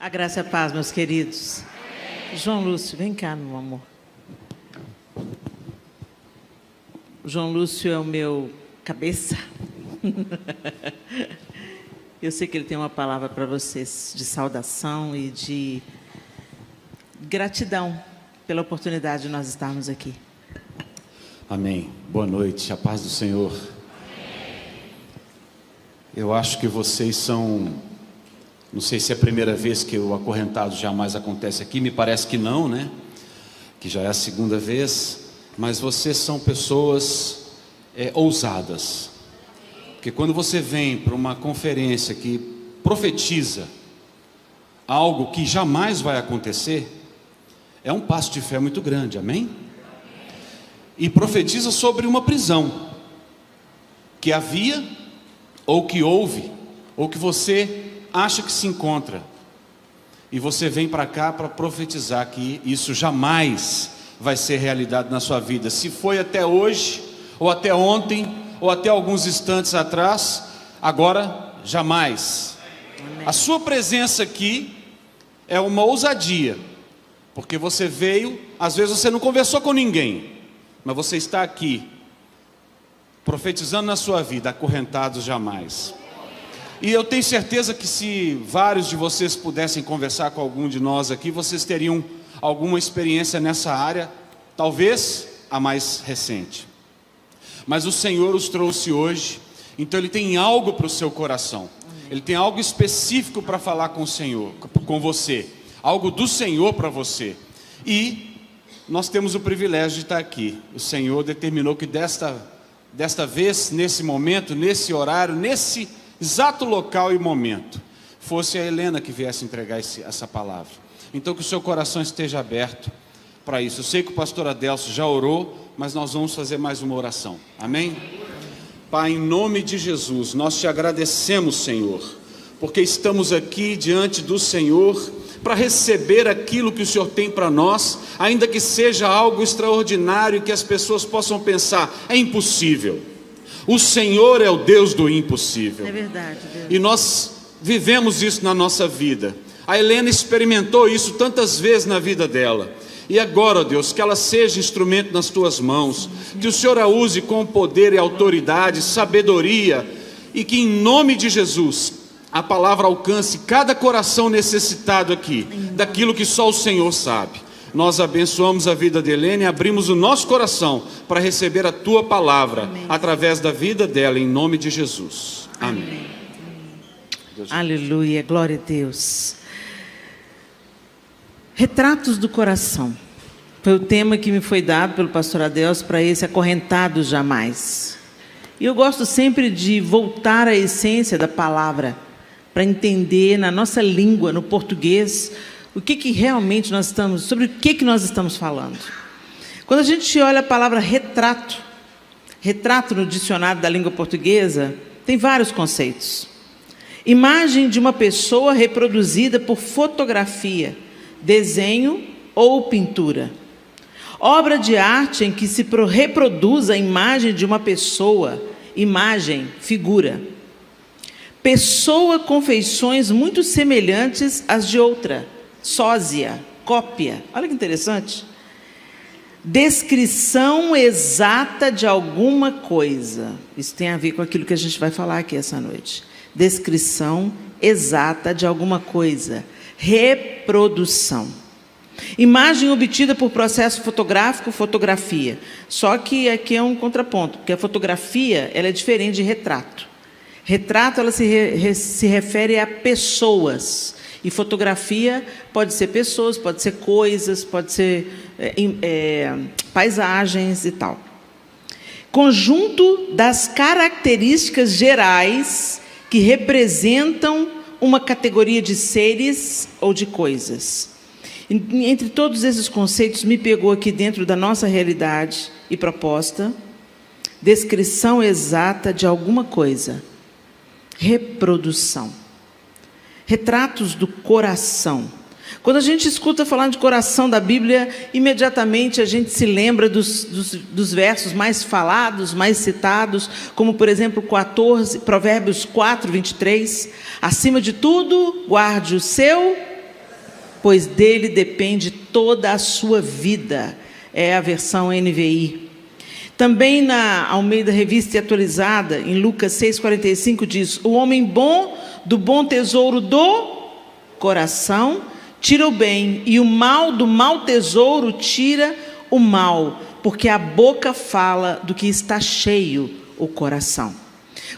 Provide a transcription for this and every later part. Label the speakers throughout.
Speaker 1: A graça e a paz, meus queridos. João Lúcio, vem cá, meu amor. O João Lúcio é o meu cabeça. Eu sei que ele tem uma palavra para vocês de saudação e de gratidão pela oportunidade de nós estarmos aqui.
Speaker 2: Amém. Boa noite, a paz do Senhor. Eu acho que vocês são, não sei se é a primeira vez que o Acorrentados Jamais acontece aqui, me parece que não, né? Que já é a segunda vez, mas vocês são pessoas ousadas. Porque quando você vem para uma conferência que profetiza algo que jamais vai acontecer, é um passo de fé muito grande, amém? E profetiza sobre uma prisão que havia, ou que houve, ou que você acha que se encontra, e você vem para cá para profetizar que isso jamais vai ser realidade na sua vida. Se foi até hoje, ou até ontem, ou até alguns instantes atrás, agora jamais. Amém. A sua presença aqui é uma ousadia, porque você veio, às vezes você não conversou com ninguém, mas você está aqui, profetizando na sua vida, acorrentados jamais. E eu tenho certeza que se vários de vocês pudessem conversar com algum de nós aqui, vocês teriam alguma experiência nessa área, talvez a mais recente. Mas o Senhor os trouxe hoje, então Ele tem algo para o seu coração. Ele tem algo específico para falar com o Senhor, com você. Algo do Senhor para você. E nós temos o privilégio de estar aqui. O Senhor determinou que desta vez, nesse momento, nesse horário, nesse exato local e momento, fosse a Helena que viesse entregar essa palavra. Então que o seu coração esteja aberto para isso. Eu sei que o pastor Adelso já orou, mas nós vamos fazer mais uma oração. Amém? Pai, em nome de Jesus, nós te agradecemos, Senhor, porque estamos aqui diante do Senhor para receber aquilo que o Senhor tem para nós, ainda que seja algo extraordinário que as pessoas possam pensar, é impossível. O Senhor é o Deus do impossível.
Speaker 1: É verdade, Deus.
Speaker 2: E nós vivemos isso na nossa vida. A Helena experimentou isso tantas vezes na vida dela. E agora, ó Deus, que ela seja instrumento nas tuas mãos, que o Senhor a use com poder e autoridade, sabedoria, e que em nome de Jesus a palavra alcance cada coração necessitado aqui, daquilo que só o Senhor sabe. Nós abençoamos a vida de Helena e abrimos o nosso coração para receber a tua palavra, amém, através da vida dela, em nome de Jesus. Amém.
Speaker 1: Amém. Aleluia, glória a Deus. Retratos do coração. Foi o tema que me foi dado pelo pastor Adelso para esse Acorrentados Jamais. E eu gosto sempre de voltar à essência da palavra, para entender na nossa língua, no português, o que realmente nós estamos, sobre o que nós estamos falando. Quando a gente olha a palavra retrato, retrato no dicionário da língua portuguesa, tem vários conceitos. Imagem de uma pessoa reproduzida por fotografia, desenho ou pintura. Obra de arte em que se reproduz a imagem de uma pessoa, imagem, figura. Pessoa com feições muito semelhantes às de outra. Sósia, cópia. Olha que interessante. Descrição exata de alguma coisa. Isso tem a ver com aquilo que a gente vai falar aqui essa noite. Descrição exata de alguma coisa. Reprodução. Imagem obtida por processo fotográfico, fotografia. Só que aqui é um contraponto, porque a fotografia ela é diferente de retrato. Retrato ela se refere a pessoas. E fotografia pode ser pessoas, pode ser coisas, pode ser paisagens e tal. Conjunto das características gerais que representam uma categoria de seres ou de coisas. Entre todos esses conceitos, me pegou aqui dentro da nossa realidade e proposta, descrição exata de alguma coisa, reprodução. Retratos do coração. Quando a gente escuta falar de coração da Bíblia, imediatamente a gente se lembra dos versos mais falados, mais citados, como, por exemplo, Provérbios 4, 23. Acima de tudo, guarde o seu pois dele depende toda a sua vida. É a versão NVI. Também na Almeida Revista e Atualizada, em Lucas 6,45, diz: o homem bom, do bom tesouro do coração, tira o bem, e o mal do mau tesouro tira o mal, porque a boca fala do que está cheio o coração.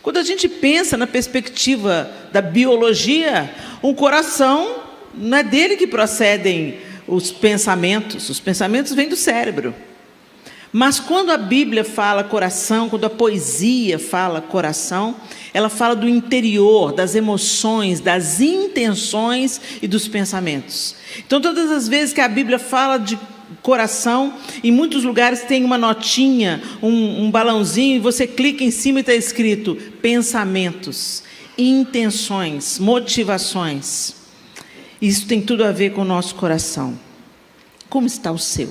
Speaker 1: Quando a gente pensa na perspectiva da biologia, um coração, não é dele que procedem os pensamentos vêm do cérebro. Mas quando a Bíblia fala coração, quando a poesia fala coração, ela fala do interior, das emoções, das intenções e dos pensamentos. Então, todas as vezes que a Bíblia fala de coração, em muitos lugares tem uma notinha, um balãozinho, e você clica em cima e está escrito pensamentos, intenções, motivações. Isso tem tudo a ver com o nosso coração. Como está o seu?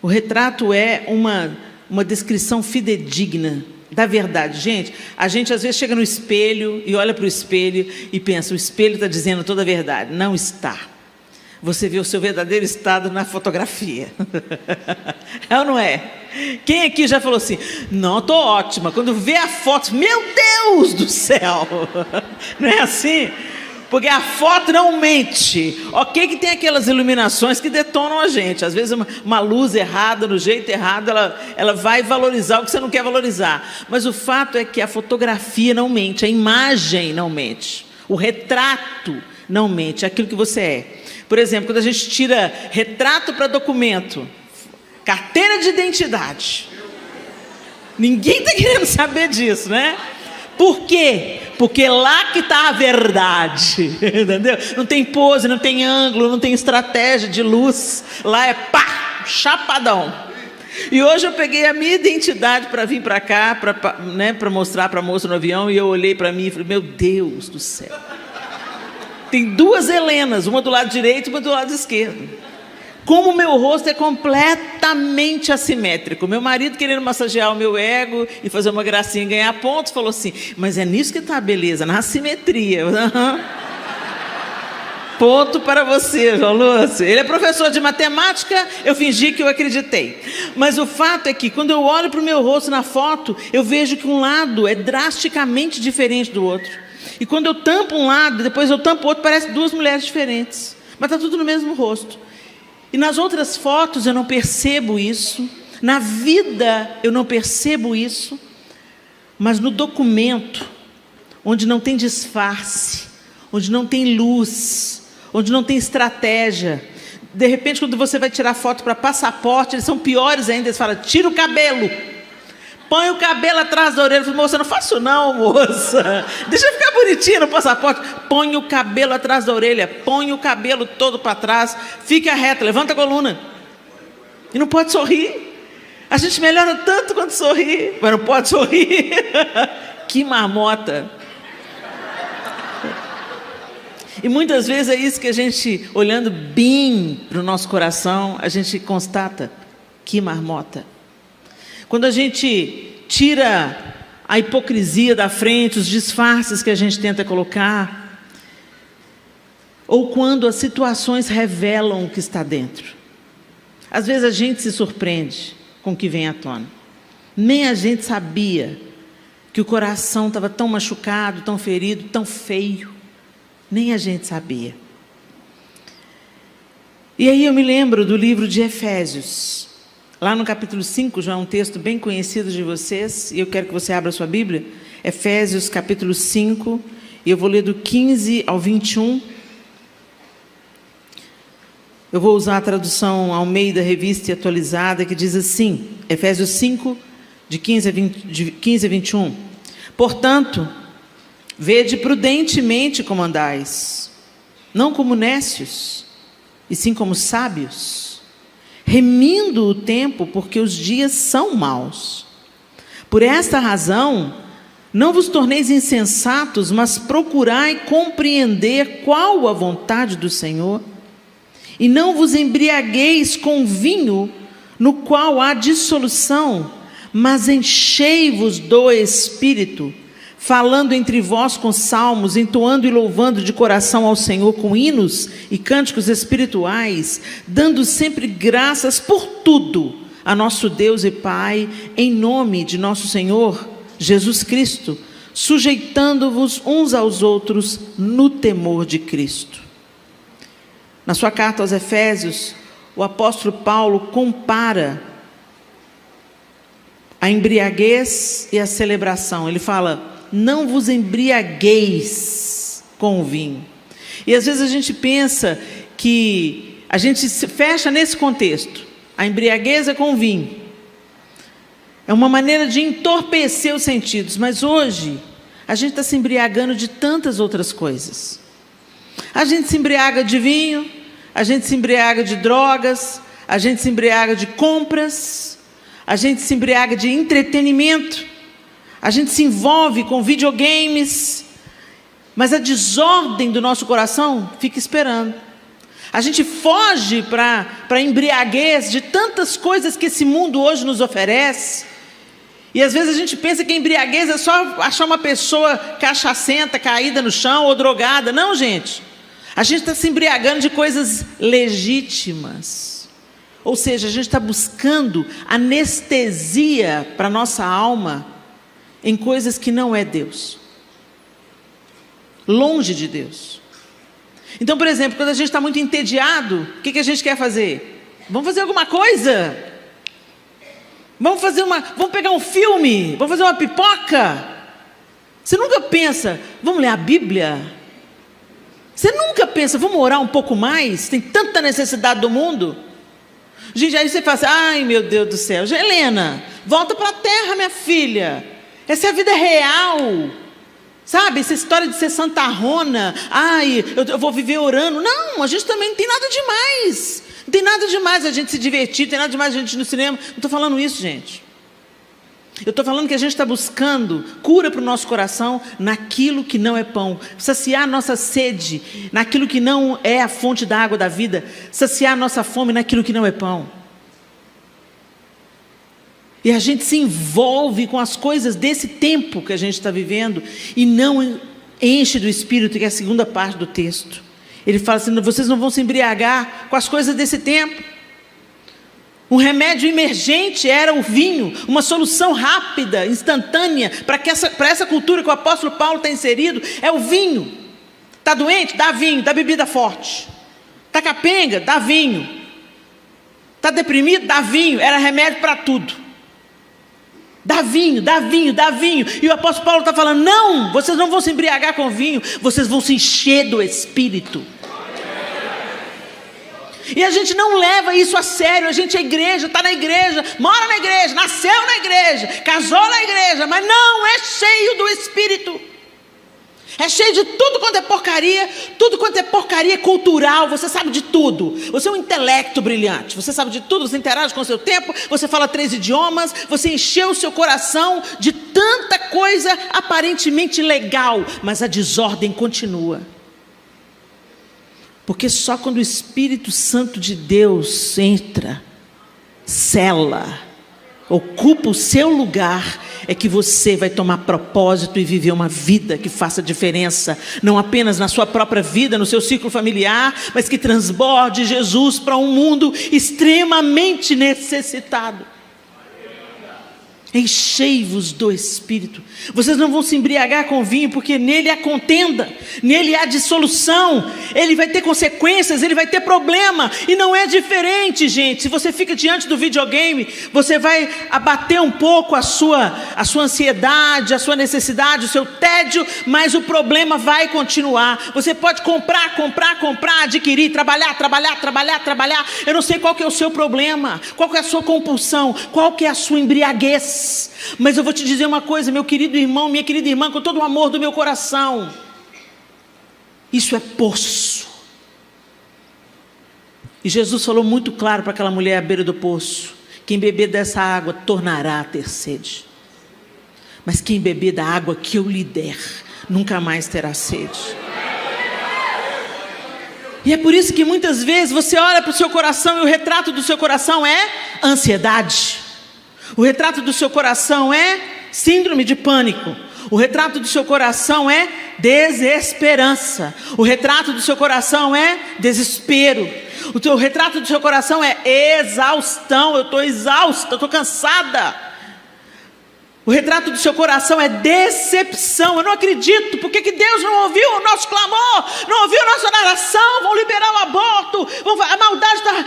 Speaker 1: O retrato é uma descrição fidedigna da verdade. Gente, a gente às vezes chega no espelho e olha para o espelho e pensa, o espelho está dizendo toda a verdade. Não está. Você vê o seu verdadeiro estado na fotografia. É ou não é? Quem aqui já falou assim, não, estou ótima. Quando vê a foto, meu Deus do céu. Não é assim? Porque a foto não mente. Ok que tem aquelas iluminações que detonam a gente. Às vezes uma luz errada, no jeito errado, ela vai valorizar o que você não quer valorizar. Mas o fato é que a fotografia não mente, a imagem não mente. O retrato não mente, é aquilo que você é. Por exemplo, quando a gente tira retrato para documento, carteira de identidade. Ninguém está querendo saber disso, né? Por quê? Porque lá que está a verdade, entendeu? Não tem pose, não tem ângulo, não tem estratégia de luz. Lá é pá, chapadão. E hoje eu peguei a minha identidade para vir para cá, para mostrar para a moça no avião, e eu olhei para mim e falei, meu Deus do céu. Tem duas Helenas, uma do lado direito e uma do lado esquerdo. Como o meu rosto é completamente assimétrico. Meu marido, querendo massagear o meu ego e fazer uma gracinha e ganhar pontos, falou assim, mas é nisso que está a beleza, na assimetria. Ponto para você, João Lúcio. Ele é professor de matemática, eu fingi que eu acreditei. Mas o fato é que quando eu olho para o meu rosto na foto, eu vejo que um lado é drasticamente diferente do outro. E quando eu tampo um lado, depois eu tampo o outro, parece duas mulheres diferentes. Mas está tudo no mesmo rosto. E nas outras fotos eu não percebo isso. Na vida eu não percebo isso. Mas no documento, onde não tem disfarce, onde não tem luz, onde não tem estratégia. De repente, quando você vai tirar foto para passaporte, eles são piores ainda. Eles falam, tira o cabelo. Põe o cabelo atrás da orelha. Eu falei, moça, não faço não, moça. Deixa eu ficar bonitinha no passaporte. Põe o cabelo atrás da orelha. Põe o cabelo todo para trás. Fica reta, levanta a coluna. E não pode sorrir. A gente melhora tanto quando sorri, mas não pode sorrir. Que marmota. E muitas vezes é isso que a gente, olhando bem para o nosso coração, a gente constata. Que marmota. Quando a gente tira a hipocrisia da frente, os disfarces que a gente tenta colocar, ou quando as situações revelam o que está dentro. Às vezes a gente se surpreende com o que vem à tona. Nem a gente sabia que o coração estava tão machucado, tão ferido, tão feio. Nem a gente sabia. E aí eu me lembro do livro de Efésios. Lá no capítulo 5, já é um texto bem conhecido de vocês, e eu quero que você abra a sua Bíblia, Efésios capítulo 5, e eu vou ler do 15 ao 21. Eu vou usar a tradução Almeida Revista e Atualizada, que diz assim, Efésios 5, de 15 a 21. Portanto, vede prudentemente como andais, não como nécios, e sim como sábios, remindo o tempo, porque os dias são maus. Por esta razão, não vos torneis insensatos, mas procurai compreender qual a vontade do Senhor. E não vos embriagueis com vinho, no qual há dissolução, mas enchei-vos do Espírito, falando entre vós com salmos, entoando e louvando de coração ao Senhor com hinos e cânticos espirituais, dando sempre graças por tudo a nosso Deus e Pai, em nome de nosso Senhor Jesus Cristo, sujeitando-vos uns aos outros no temor de Cristo. Na sua carta aos Efésios, o apóstolo Paulo compara a embriaguez e a celebração. Ele fala: não vos embriagueis com o vinho. E às vezes a gente pensa que a gente se fecha nesse contexto. A embriaguez é com o vinho. É uma maneira de entorpecer os sentidos. Mas hoje, a gente está se embriagando de tantas outras coisas. A gente se embriaga de vinho, a gente se embriaga de drogas, a gente se embriaga de compras, a gente se embriaga de entretenimento, a gente se envolve com videogames, mas a desordem do nosso coração fica esperando. A gente foge para a embriaguez de tantas coisas que esse mundo hoje nos oferece, e às vezes a gente pensa que a embriaguez é só achar uma pessoa cachacenta, caída no chão ou drogada. Não, gente. A gente está se embriagando de coisas legítimas. Ou seja, a gente está buscando anestesia para a nossa alma em coisas que não é Deus. Longe de Deus. Então, por exemplo, quando a gente está muito entediado, o que a gente quer fazer? Vamos fazer alguma coisa. Vamos pegar um filme, vamos fazer uma pipoca. Você nunca pensa, vamos ler a Bíblia? Você nunca pensa, vamos orar um pouco mais? Tem tanta necessidade do mundo. Gente, aí você fala assim: ai meu Deus do céu, Helena, volta para a terra, minha filha. Essa é a vida real. Sabe, essa história de ser santarrona, ai, eu vou viver orando. Não, a gente também não tem nada demais. Não tem nada demais a gente se divertir, não tem nada demais a gente ir no cinema. Não estou falando isso, gente. Eu estou falando que a gente está buscando cura para o nosso coração naquilo que não é pão. Saciar nossa sede naquilo que não é a fonte da água da vida. Saciar nossa fome naquilo que não é pão. E a gente se envolve com as coisas desse tempo que a gente está vivendo e não enche do Espírito, que é a segunda parte do texto. Ele fala assim: vocês não vão se embriagar com as coisas desse tempo. Um remédio emergente era o vinho, uma solução rápida, instantânea, para essa cultura que o apóstolo Paulo está inserido, é o vinho. Está doente? Dá vinho, dá bebida forte. Está capenga? Dá vinho. Está deprimido? Dá vinho. Era remédio para tudo. Dá vinho, dá vinho, dá vinho. E o apóstolo Paulo está falando: não, vocês não vão se embriagar com vinho, vocês vão se encher do Espírito. E a gente não leva isso a sério. A gente é igreja, está na igreja, mora na igreja, nasceu na igreja, casou na igreja, mas não é cheio do Espírito. É cheio de tudo quanto é porcaria cultural. Você sabe de tudo. Você é um intelecto brilhante. Você sabe de tudo, você interage com o seu tempo, você fala 3 idiomas, você encheu o seu coração de tanta coisa aparentemente legal, mas a desordem continua. Porque só quando o Espírito Santo de Deus entra, sela, ocupa o seu lugar, é que você vai tomar propósito e viver uma vida que faça diferença, não apenas na sua própria vida, no seu ciclo familiar, mas que transborde Jesus para um mundo extremamente necessitado. Enchei-vos do Espírito. Vocês não vão se embriagar com vinho, porque nele há contenda, nele há dissolução, ele vai ter consequências, ele vai ter problema. E não é diferente, gente. Se você fica diante do videogame, você vai abater um pouco a sua ansiedade, a sua necessidade, o seu tédio, mas o problema vai continuar. Você pode comprar, adquirir, trabalhar. Eu não sei qual que é o seu problema, qual que é a sua compulsão, qual que é a sua embriaguez. Mas eu vou te dizer uma coisa, meu querido irmão, minha querida irmã, com todo o amor do meu coração, isso é poço. E Jesus falou muito claro para aquela mulher à beira do poço: quem beber dessa água tornará a ter sede, mas quem beber da água que eu lhe der nunca mais terá sede. E é por isso que muitas vezes você olha para o seu coração e o retrato do seu coração é ansiedade. O retrato do seu coração é síndrome de pânico. O retrato do seu coração é desesperança. O retrato do seu coração é desespero. O retrato do seu coração é exaustão. Eu estou exausta, eu estou cansada. O retrato do seu coração é decepção. Eu não acredito. Por que Deus não ouviu o nosso clamor? Não ouviu a nossa oração? Vão liberar o aborto. A maldade está...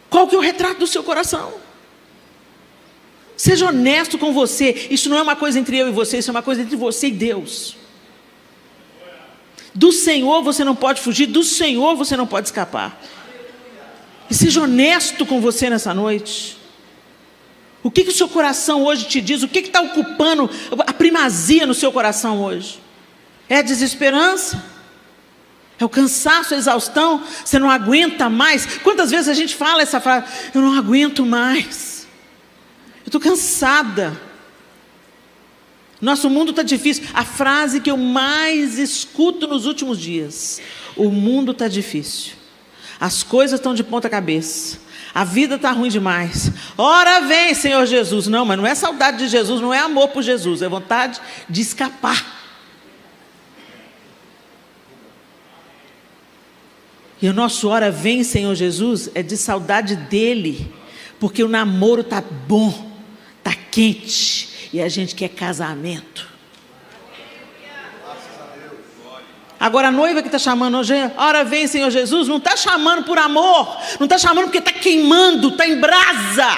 Speaker 1: Qual que é o retrato do seu coração? Seja honesto com você. Isso não é uma coisa entre eu e você, isso é uma coisa entre você e Deus. Do Senhor você não pode fugir, do Senhor você não pode escapar. E seja honesto com você nessa noite. O que o seu coração hoje te diz? O que está ocupando a primazia no seu coração hoje? É a desesperança? É o cansaço, a exaustão? Você não aguenta mais? Quantas vezes a gente fala essa frase? Eu não aguento mais. Eu estou cansada. Nosso mundo está difícil. A frase que eu mais escuto nos últimos dias: o mundo está difícil. As coisas estão de ponta cabeça. A vida está ruim demais. Ora vem, Senhor Jesus. Não, mas não é saudade de Jesus, não é amor por Jesus, é vontade de escapar. E o nosso ora vem, Senhor Jesus, é de saudade dele, porque o namoro está bom, está quente, e a gente quer casamento. Agora a noiva que está chamando hoje, ora vem, Senhor Jesus, não está chamando por amor, não está chamando porque está queimando, está em brasa.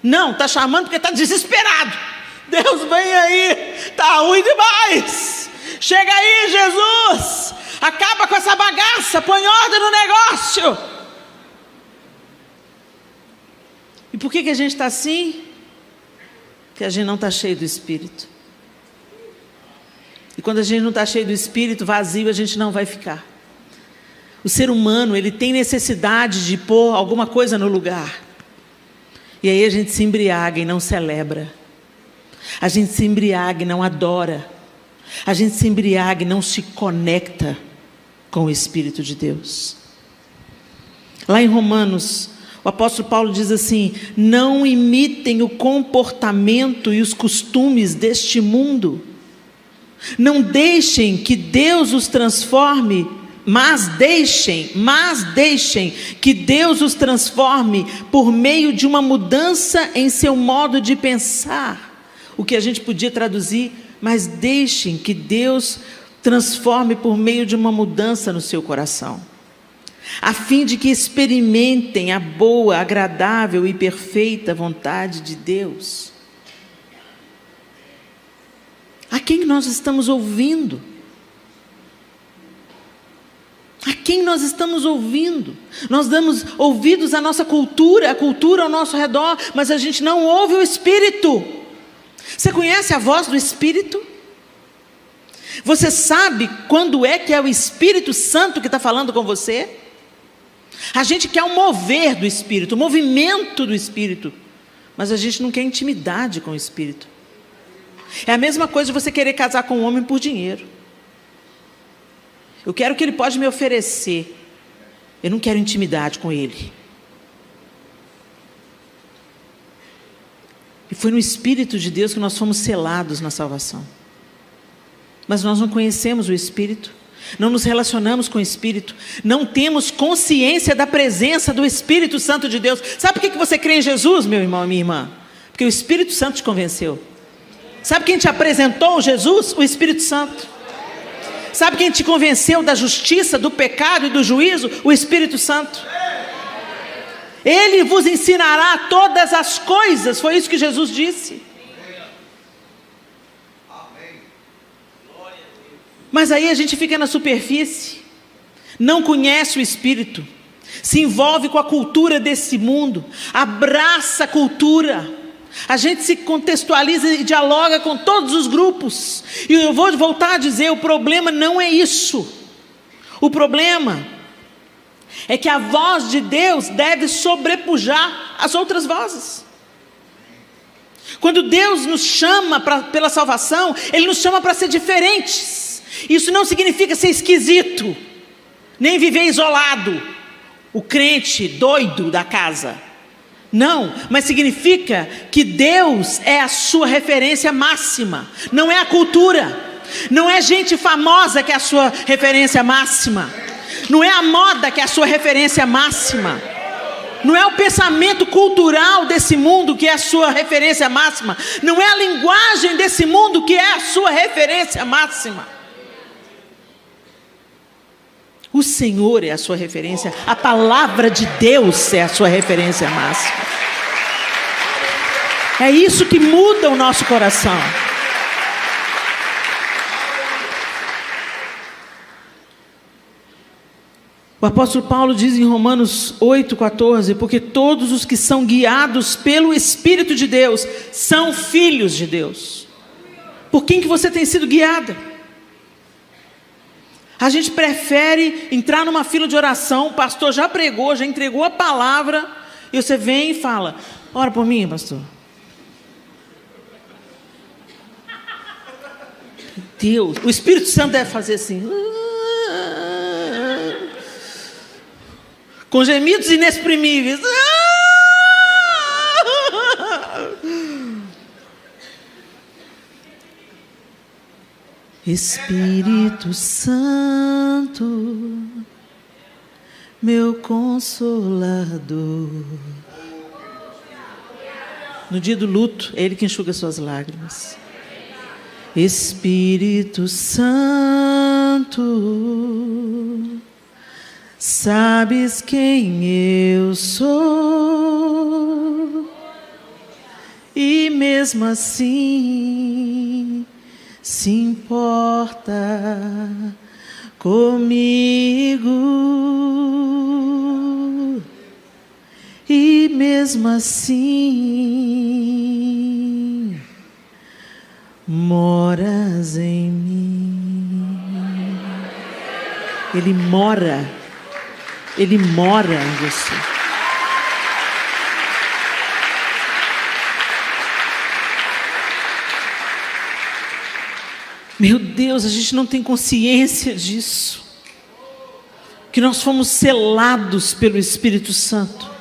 Speaker 1: Não, está chamando porque está desesperado. Deus, vem aí, está ruim demais. Chega aí, Jesus, acaba com essa bagaça, põe ordem no negócio. E por que a gente está assim? Porque a gente não está cheio do Espírito. E quando a gente não está cheio do Espírito, vazio, a gente não vai ficar. O ser humano, ele tem necessidade de pôr alguma coisa no lugar. E aí a gente se embriaga e não celebra. A gente se embriaga e não adora. A gente se embriaga e não se conecta com o Espírito de Deus. Lá em Romanos, o apóstolo Paulo diz assim: não imitem o comportamento e os costumes deste mundo. Não deixem que Deus os transforme, mas deixem que Deus os transforme por meio de uma mudança em seu modo de pensar. O que a gente podia traduzir: mas deixem que Deus transforme por meio de uma mudança no seu coração, a fim de que experimentem a boa, agradável e perfeita vontade de Deus. A quem nós estamos ouvindo? A quem nós estamos ouvindo? Nós damos ouvidos à nossa cultura, a cultura ao nosso redor, mas a gente não ouve o Espírito. Você conhece a voz do Espírito? Você sabe quando é que é o Espírito Santo que está falando com você? A gente quer o mover do Espírito, o movimento do Espírito, mas a gente não quer intimidade com o Espírito. É a mesma coisa de você querer casar com um homem por dinheiro. Eu quero o que ele pode me oferecer, eu não quero intimidade com ele. E foi no Espírito de Deus que nós fomos selados na salvação. Mas nós não conhecemos o Espírito, não nos relacionamos com o Espírito, não temos consciência da presença do Espírito Santo de Deus. Sabe por que você crê em Jesus, meu irmão e minha irmã? Porque o Espírito Santo te convenceu. Sabe quem te apresentou Jesus? O Espírito Santo. Sabe quem te convenceu da justiça, do pecado e do juízo? O Espírito Santo. Ele vos ensinará todas as coisas, foi isso que Jesus disse. Mas aí a gente fica na superfície, não conhece o Espírito, se envolve com a cultura desse mundo, abraça a cultura. A gente se contextualiza e dialoga com todos os grupos. E eu vou voltar a dizer, o problema não é isso. O problema é que a voz de Deus deve sobrepujar as outras vozes. Quando Deus nos chama pela salvação, Ele nos chama para ser diferentes. Isso não significa ser esquisito, nem viver isolado, o crente doido da casa. Não, mas significa que Deus é a sua referência máxima. Não é a cultura. Não é gente famosa que é a sua referência máxima. Não é a moda que é a sua referência máxima. Não é o pensamento cultural desse mundo que é a sua referência máxima. Não é a linguagem desse mundo que é a sua referência máxima. O Senhor é a sua referência. A palavra de Deus é a sua referência máxima. É isso que muda o nosso coração. O apóstolo Paulo diz em Romanos 8,14: porque todos os que são guiados pelo Espírito de Deus são filhos de Deus. Por quem que você tem sido guiada? A gente prefere entrar numa fila de oração, o pastor já pregou, já entregou a palavra, e você vem e fala: ora por mim, pastor. Deus, o Espírito Santo deve fazer assim, com gemidos inexprimíveis. Espírito Santo, meu consolador. No dia do luto, é Ele que enxuga suas lágrimas. Espírito Santo, sabes quem eu sou, e mesmo assim se importa comigo, e mesmo assim moras em mim. Ele mora em você. Meu Deus, a gente não tem consciência disso, que nós fomos selados pelo Espírito Santo,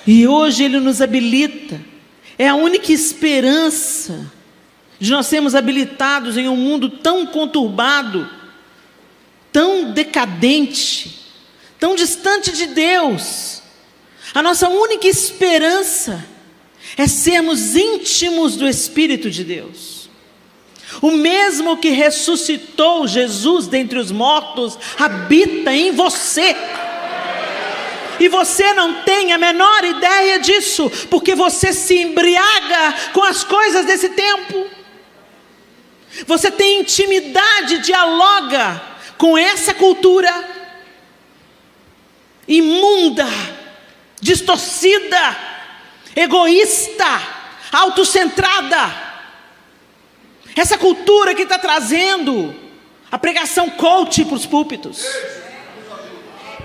Speaker 1: e hoje Ele nos habilita. É a única esperança de nós sermos habilitados em um mundo tão conturbado, tão decadente, tão distante de Deus. A nossa única esperança é sermos íntimos do Espírito de Deus. O mesmo que ressuscitou Jesus dentre os mortos habita em você. E você não tem a menor ideia disso, porque você se embriaga com as coisas desse tempo. Você tem intimidade, dialoga com essa cultura imunda, distorcida, egoísta, autocentrada. Essa cultura que está trazendo a pregação coach para os púlpitos.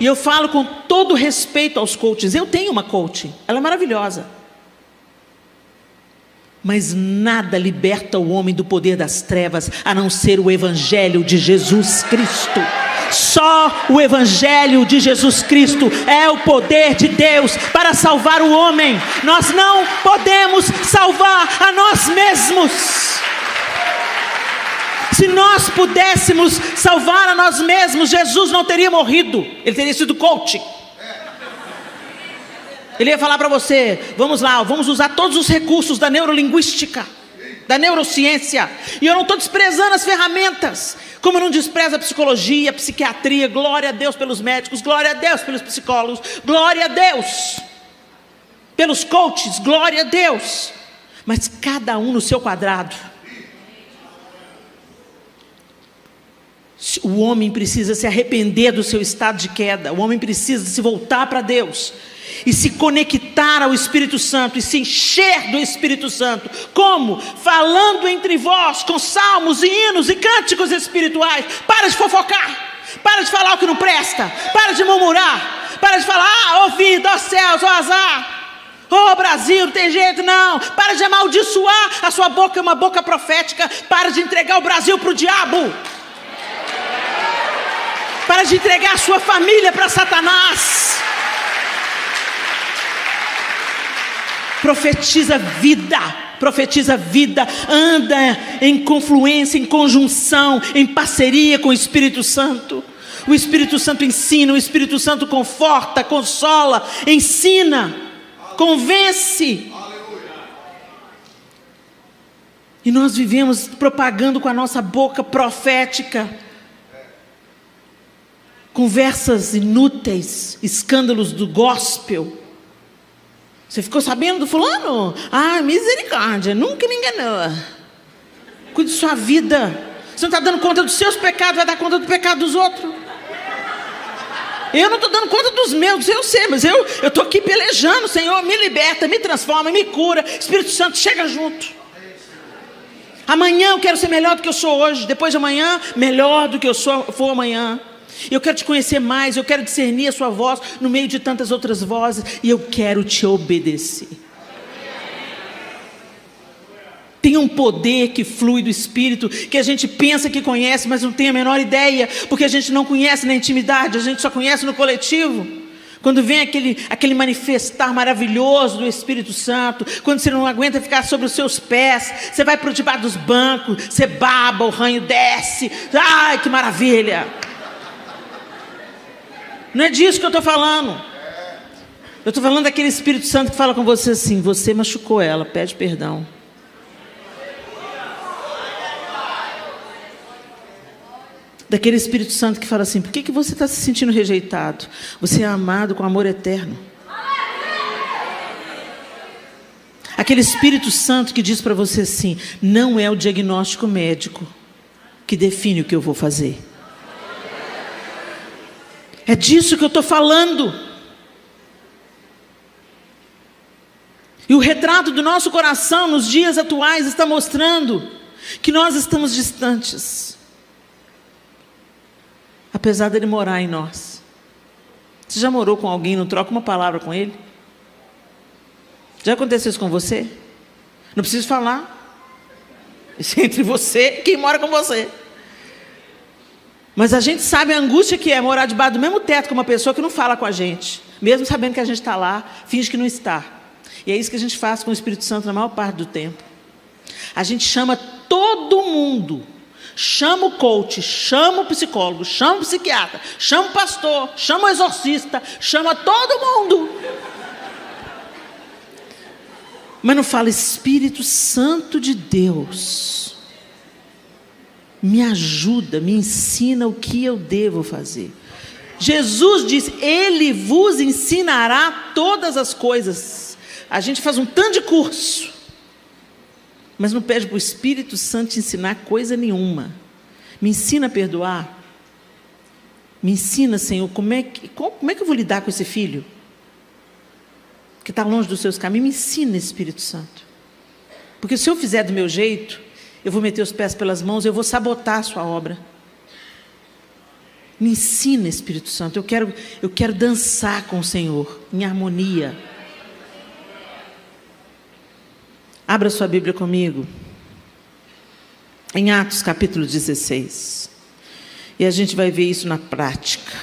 Speaker 1: E eu falo com todo respeito aos coaches. Eu tenho uma coach, ela é maravilhosa. Mas nada liberta o homem do poder das trevas, a não ser o Evangelho de Jesus Cristo. Só o Evangelho de Jesus Cristo é o poder de Deus para salvar o homem. Nós não podemos salvar a nós mesmos. Se nós pudéssemos salvar a nós mesmos, Jesus não teria morrido, Ele teria sido coach. Ele ia falar para você: vamos lá, vamos usar todos os recursos da neurolinguística, da neurociência. E eu não estou desprezando as ferramentas, como eu não desprezo a psicologia, a psiquiatria. Glória a Deus pelos médicos, glória a Deus pelos psicólogos, glória a Deus pelos coaches, glória a Deus. Mas cada um no seu quadrado. O homem precisa se arrepender do seu estado de queda. O homem precisa se voltar para Deus e se conectar ao Espírito Santo e se encher do Espírito Santo. Como? Falando entre vós com salmos e hinos e cânticos espirituais. Para de fofocar, para de falar o que não presta, para de murmurar, para de falar: ouvido, ó céus, ó azar, ó Brasil, não tem jeito não. Para de amaldiçoar, a sua boca é uma boca profética. Para de entregar o Brasil para o diabo. Para de entregar a sua família para Satanás. profetiza vida, anda em confluência, em conjunção, em parceria com o Espírito Santo. O Espírito Santo ensina, o Espírito Santo conforta, consola, ensina, convence. E nós vivemos propagando com a nossa boca profética conversas inúteis, escândalos do gospel. Você ficou sabendo do fulano? Ah, misericórdia, nunca me enganou. Cuide de sua vida. Você não está dando conta dos seus pecados, vai dar conta do pecado dos outros. Eu não estou dando conta dos meus, eu sei, mas eu estou aqui pelejando. Senhor, me liberta, me transforma, me cura. Espírito Santo, chega junto. Amanhã eu quero ser melhor do que eu sou hoje. Depois de amanhã, melhor do que eu for amanhã. Eu quero te conhecer mais, eu quero discernir a sua voz no meio de tantas outras vozes, e eu quero te obedecer. Tem um poder que flui do Espírito, que a gente pensa que conhece, mas não tem a menor ideia, porque a gente não conhece na intimidade, a gente só conhece no coletivo. Quando vem aquele manifestar maravilhoso do Espírito Santo, quando você não aguenta ficar sobre os seus pés, você vai para debaixo dos bancos, você baba, o ranho desce, ai que maravilha! Não é disso que eu estou falando. Eu estou falando daquele Espírito Santo que fala com você assim: você machucou ela, pede perdão. Daquele Espírito Santo que fala assim: por que você está se sentindo rejeitado? Você é amado com amor eterno. Aquele Espírito Santo que diz para você assim: não é o diagnóstico médico que define o que eu vou fazer. É disso que eu estou falando. E o retrato do nosso coração nos dias atuais está mostrando que nós estamos distantes, apesar dele morar em nós. Você já morou com alguém, não troca uma palavra com ele? Já aconteceu isso com você? Não preciso falar. Isso é entre você e quem mora com você. Mas a gente sabe a angústia que é morar debaixo do mesmo teto com uma pessoa que não fala com a gente, mesmo sabendo que a gente está lá, finge que não está. E é isso que a gente faz com o Espírito Santo na maior parte do tempo. A gente chama todo mundo, chama o coach, chama o psicólogo, chama o psiquiatra, chama o pastor, chama o exorcista, chama todo mundo. Mas não fala: Espírito Santo de Deus, me ajuda, me ensina o que eu devo fazer. Jesus diz: Ele vos ensinará todas as coisas. A gente faz um tanto de curso, mas não pede para o Espírito Santo te ensinar coisa nenhuma. Me ensina a perdoar. Me ensina, Senhor, como é que eu vou lidar com esse filho que está longe dos seus caminhos. Me ensina, Espírito Santo. Porque se eu fizer do meu jeito, eu vou meter os pés pelas mãos, eu vou sabotar a sua obra. Me ensina, Espírito Santo. Eu quero dançar com o Senhor, em harmonia. Abra sua Bíblia comigo, em Atos capítulo 16. E a gente vai ver isso na prática.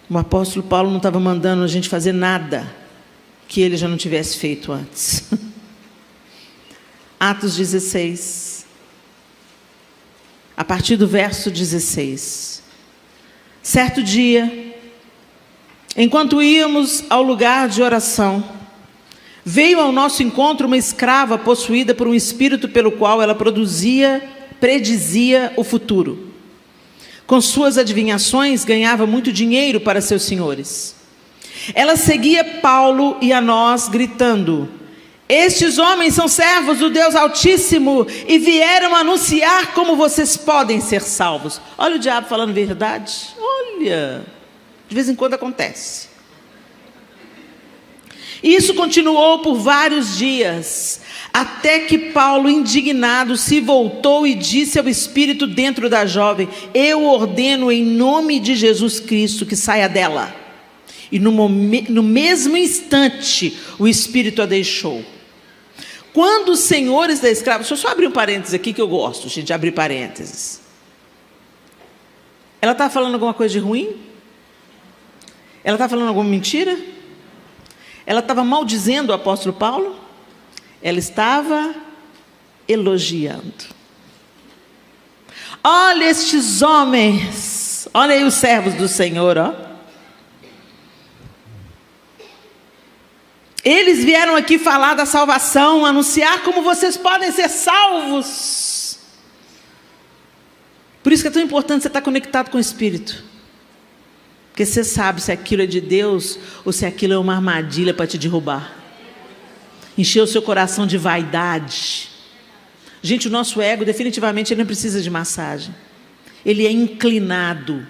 Speaker 1: O apóstolo Paulo não estava mandando a gente fazer nada que ele já não tivesse feito antes. Atos 16, a partir do verso 16. Certo dia, enquanto íamos ao lugar de oração, veio ao nosso encontro uma escrava possuída por um espírito pelo qual ela predizia o futuro. Com suas adivinhações, ganhava muito dinheiro para seus senhores. Ela seguia Paulo e a nós, gritando: estes homens são servos do Deus Altíssimo e vieram anunciar como vocês podem ser salvos. Olha o diabo falando verdade. Olha, de vez em quando acontece. Isso continuou por vários dias, até que Paulo, indignado, se voltou e disse ao espírito dentro da jovem: eu ordeno em nome de Jesus Cristo que saia dela. E no mesmo instante o espírito a deixou. Quando os senhores da escrava... Deixa eu só abrir um parênteses aqui, que eu gosto, gente, de abrir parênteses. Ela está falando alguma coisa de ruim? Ela está falando alguma mentira? ela estava maldizendo o apóstolo Paulo? Ela estava elogiando. Olha estes homens, olha aí os servos do Senhor, ó. Eles vieram aqui falar da salvação, anunciar como vocês podem ser salvos. Por isso que é tão importante você estar conectado com o Espírito. Porque você sabe se aquilo é de Deus ou se aquilo é uma armadilha para te derrubar. Encher o seu coração de vaidade. Gente, o nosso ego definitivamente ele não precisa de massagem. Ele é inclinado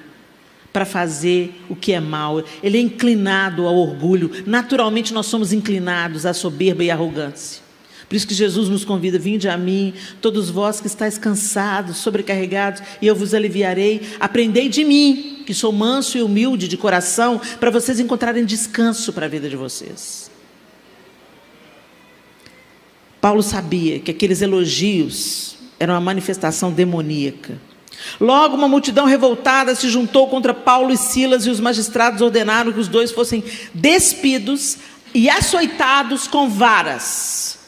Speaker 1: para fazer o que é mal. Ele é inclinado ao orgulho. Naturalmente nós somos inclinados à soberba e à arrogância. Por isso que Jesus nos convida: vinde a mim, todos vós que estáis cansados, sobrecarregados, e eu vos aliviarei. Aprendei de mim, que sou manso e humilde de coração, para vocês encontrarem descanso para a vida de vocês. Paulo sabia que aqueles elogios eram uma manifestação demoníaca. Logo, uma multidão revoltada se juntou contra Paulo e Silas, e os magistrados ordenaram que os dois fossem despidos e açoitados com varas.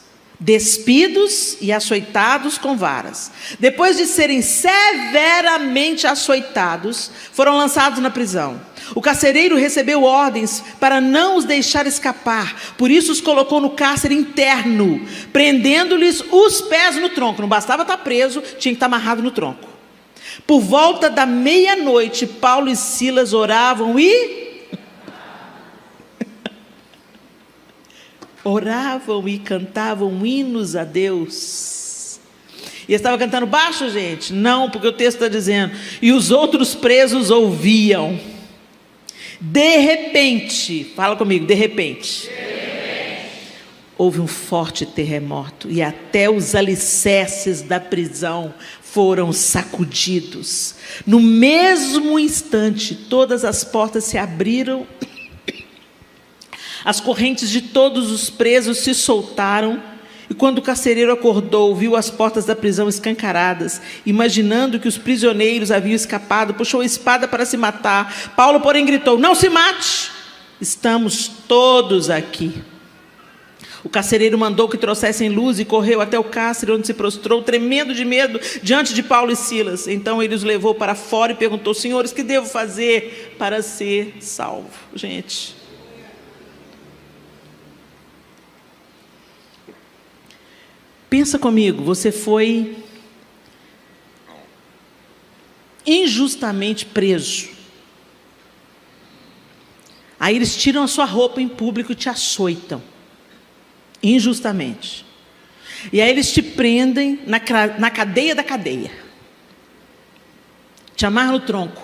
Speaker 1: Despidos e açoitados com varas. Depois de serem severamente açoitados, foram lançados na prisão. O carcereiro recebeu ordens para não os deixar escapar, por isso os colocou no cárcere interno, prendendo-lhes os pés no tronco. Não bastava estar preso, tinha que estar amarrado no tronco. Por volta da meia-noite, Paulo e Silas oravam e cantavam hinos a Deus. E estava cantando baixo, gente? Não, porque o texto está dizendo: e os outros presos ouviam. De repente, fala comigo, de repente, houve um forte terremoto, e até os alicerces da prisão foram sacudidos. No mesmo instante, todas as portas se abriram, as correntes de todos os presos se soltaram, e quando o carcereiro acordou, viu as portas da prisão escancaradas, imaginando que os prisioneiros haviam escapado, puxou a espada para se matar. Paulo, porém, gritou: não se mate, estamos todos aqui. O carcereiro mandou que trouxessem luz e correu até o cárcere, onde se prostrou, tremendo de medo, diante de Paulo e Silas. Então ele os levou para fora e perguntou: senhores, que devo fazer para ser salvo? Gente, pensa comigo, você foi injustamente preso. Aí eles tiram a sua roupa em público e te açoitam, injustamente. E aí eles te prendem na cadeia da cadeia. Te amarram no tronco.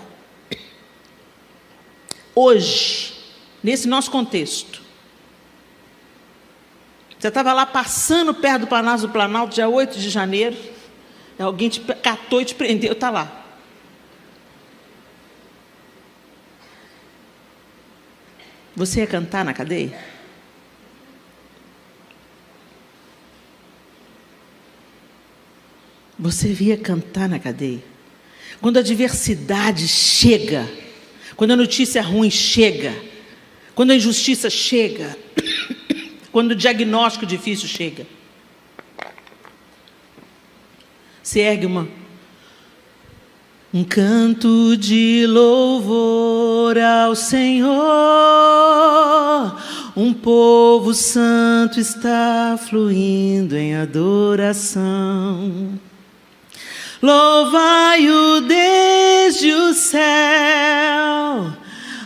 Speaker 1: Hoje, nesse nosso contexto, você estava lá passando perto do Palácio do Planalto, dia 8 de janeiro, alguém te catou e te prendeu, está lá. Você ia cantar na cadeia? Você ia cantar na cadeia? Quando a adversidade chega, quando a notícia ruim chega, quando a injustiça chega, quando o diagnóstico difícil chega, se ergue um canto de louvor ao Senhor, um povo santo está fluindo em adoração. Louvai-o desde o céu,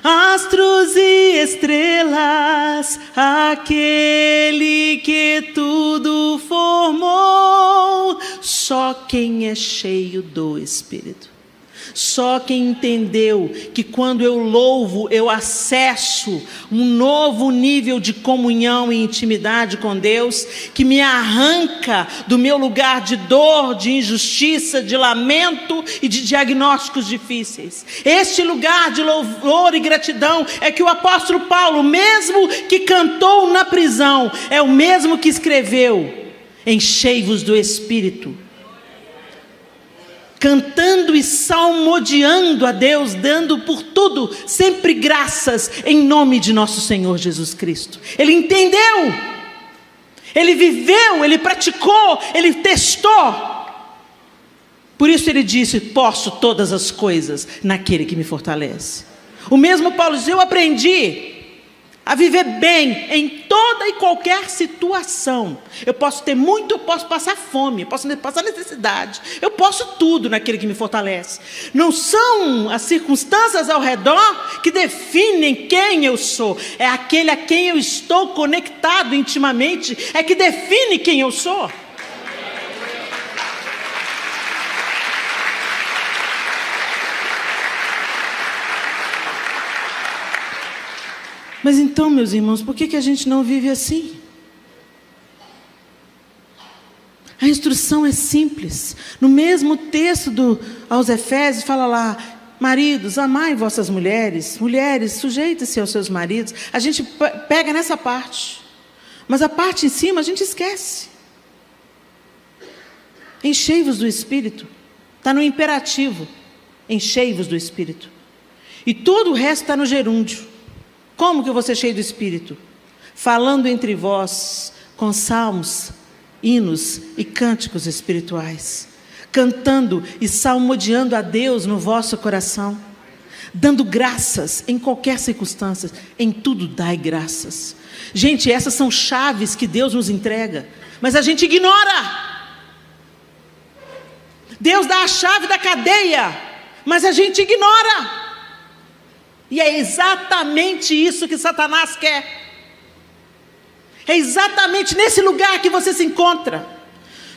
Speaker 1: astros e estrelas, aquele que tudo formou. Só quem é cheio do Espírito, só quem entendeu que quando eu louvo, eu acesso um novo nível de comunhão e intimidade com Deus, que me arranca do meu lugar de dor, de injustiça, de lamento e de diagnósticos difíceis. Este lugar de louvor e gratidão é que o apóstolo Paulo, mesmo que cantou na prisão, é o mesmo que escreveu: enchei-vos do Espírito. cantando e salmodiando a Deus, dando por tudo sempre graças em nome de nosso Senhor Jesus Cristo. Ele entendeu, ele viveu, ele praticou, ele testou. Por isso ele disse: posso todas as coisas naquele que me fortalece. O mesmo Paulo diz: eu aprendi a viver bem em toda e qualquer situação. Eu posso ter muito, eu posso passar fome, eu posso passar necessidade, eu posso tudo naquele que me fortalece. Não são as circunstâncias ao redor que definem quem eu sou, é aquele a quem eu estou conectado intimamente, é que define quem eu sou. Mas então, meus irmãos, por que a gente não vive assim? A instrução é simples. No mesmo texto aos Efésios, fala lá: maridos, amai vossas mulheres, mulheres, sujeitem-se aos seus maridos. A gente pega nessa parte, mas a parte em cima a gente esquece. Enchei-vos do Espírito, está no imperativo, enchei-vos do Espírito. E todo o resto está no gerúndio. Como que eu vou ser cheio do Espírito? Falando entre vós com salmos, hinos e cânticos espirituais, cantando e salmodiando a Deus no vosso coração, dando graças em qualquer circunstância, em tudo dai graças. Gente, essas são chaves que Deus nos entrega, mas a gente ignora. Deus dá a chave da cadeia, mas a gente ignora. E é exatamente isso que Satanás quer. É exatamente nesse lugar que você se encontra,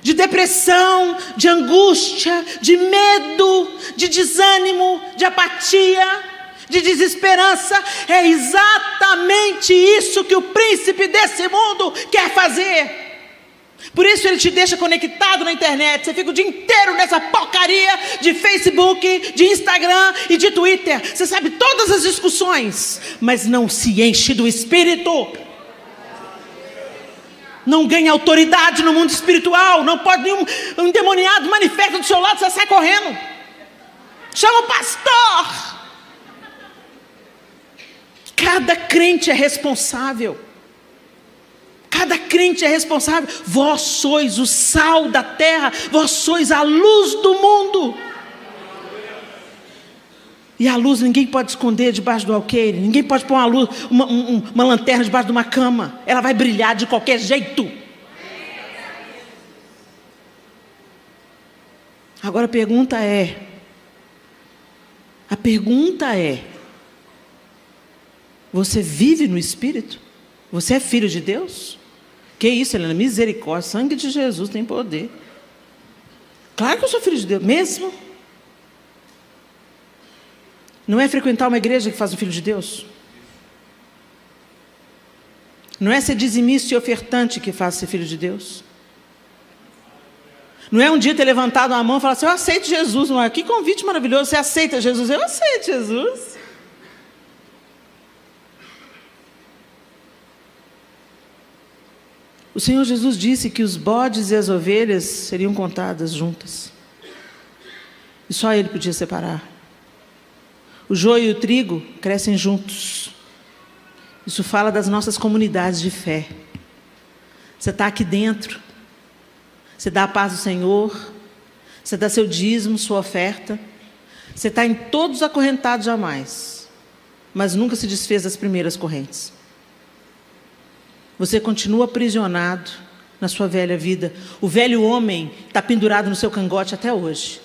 Speaker 1: de depressão, de angústia, de medo, de desânimo, de apatia, de desesperança. É exatamente isso que o príncipe desse mundo quer fazer. Por isso ele te deixa conectado na internet. Você fica o dia inteiro nessa porcaria de Facebook, de Instagram e de Twitter. Você sabe todas as discussões, mas não se enche do Espírito. Não ganha autoridade no mundo espiritual. Não pode nenhum endemoniado manifesta do seu lado, você sai correndo. Chama o pastor. Cada crente é responsável. Cada crente é responsável. Vós sois o sal da terra, vós sois a luz do mundo. E a luz ninguém pode esconder debaixo do alqueire, ninguém pode pôr uma lanterna debaixo de uma cama. Ela vai brilhar de qualquer jeito. Agora a pergunta é: você vive no Espírito? Você é filho de Deus? Que isso, Helena? Misericórdia, sangue de Jesus tem poder. Claro que eu sou filho de Deus, mesmo. Não é frequentar uma igreja que faz o filho de Deus? Não é ser dizimista e ofertante que faz ser filho de Deus? Não é um dia ter levantado a mão e falar assim: eu aceito Jesus. Não é? Que convite maravilhoso, você aceita Jesus? Eu aceito Jesus. O Senhor Jesus disse que os bodes e as ovelhas seriam contadas juntas. E só Ele podia separar. O joio e o trigo crescem juntos. Isso fala das nossas comunidades de fé. Você está aqui dentro. Você dá a paz do Senhor. Você dá seu dízimo, sua oferta. Você está em todos acorrentados jamais. Mas nunca se desfez das primeiras correntes. Você continua aprisionado na sua velha vida. O velho homem está pendurado no seu cangote até hoje.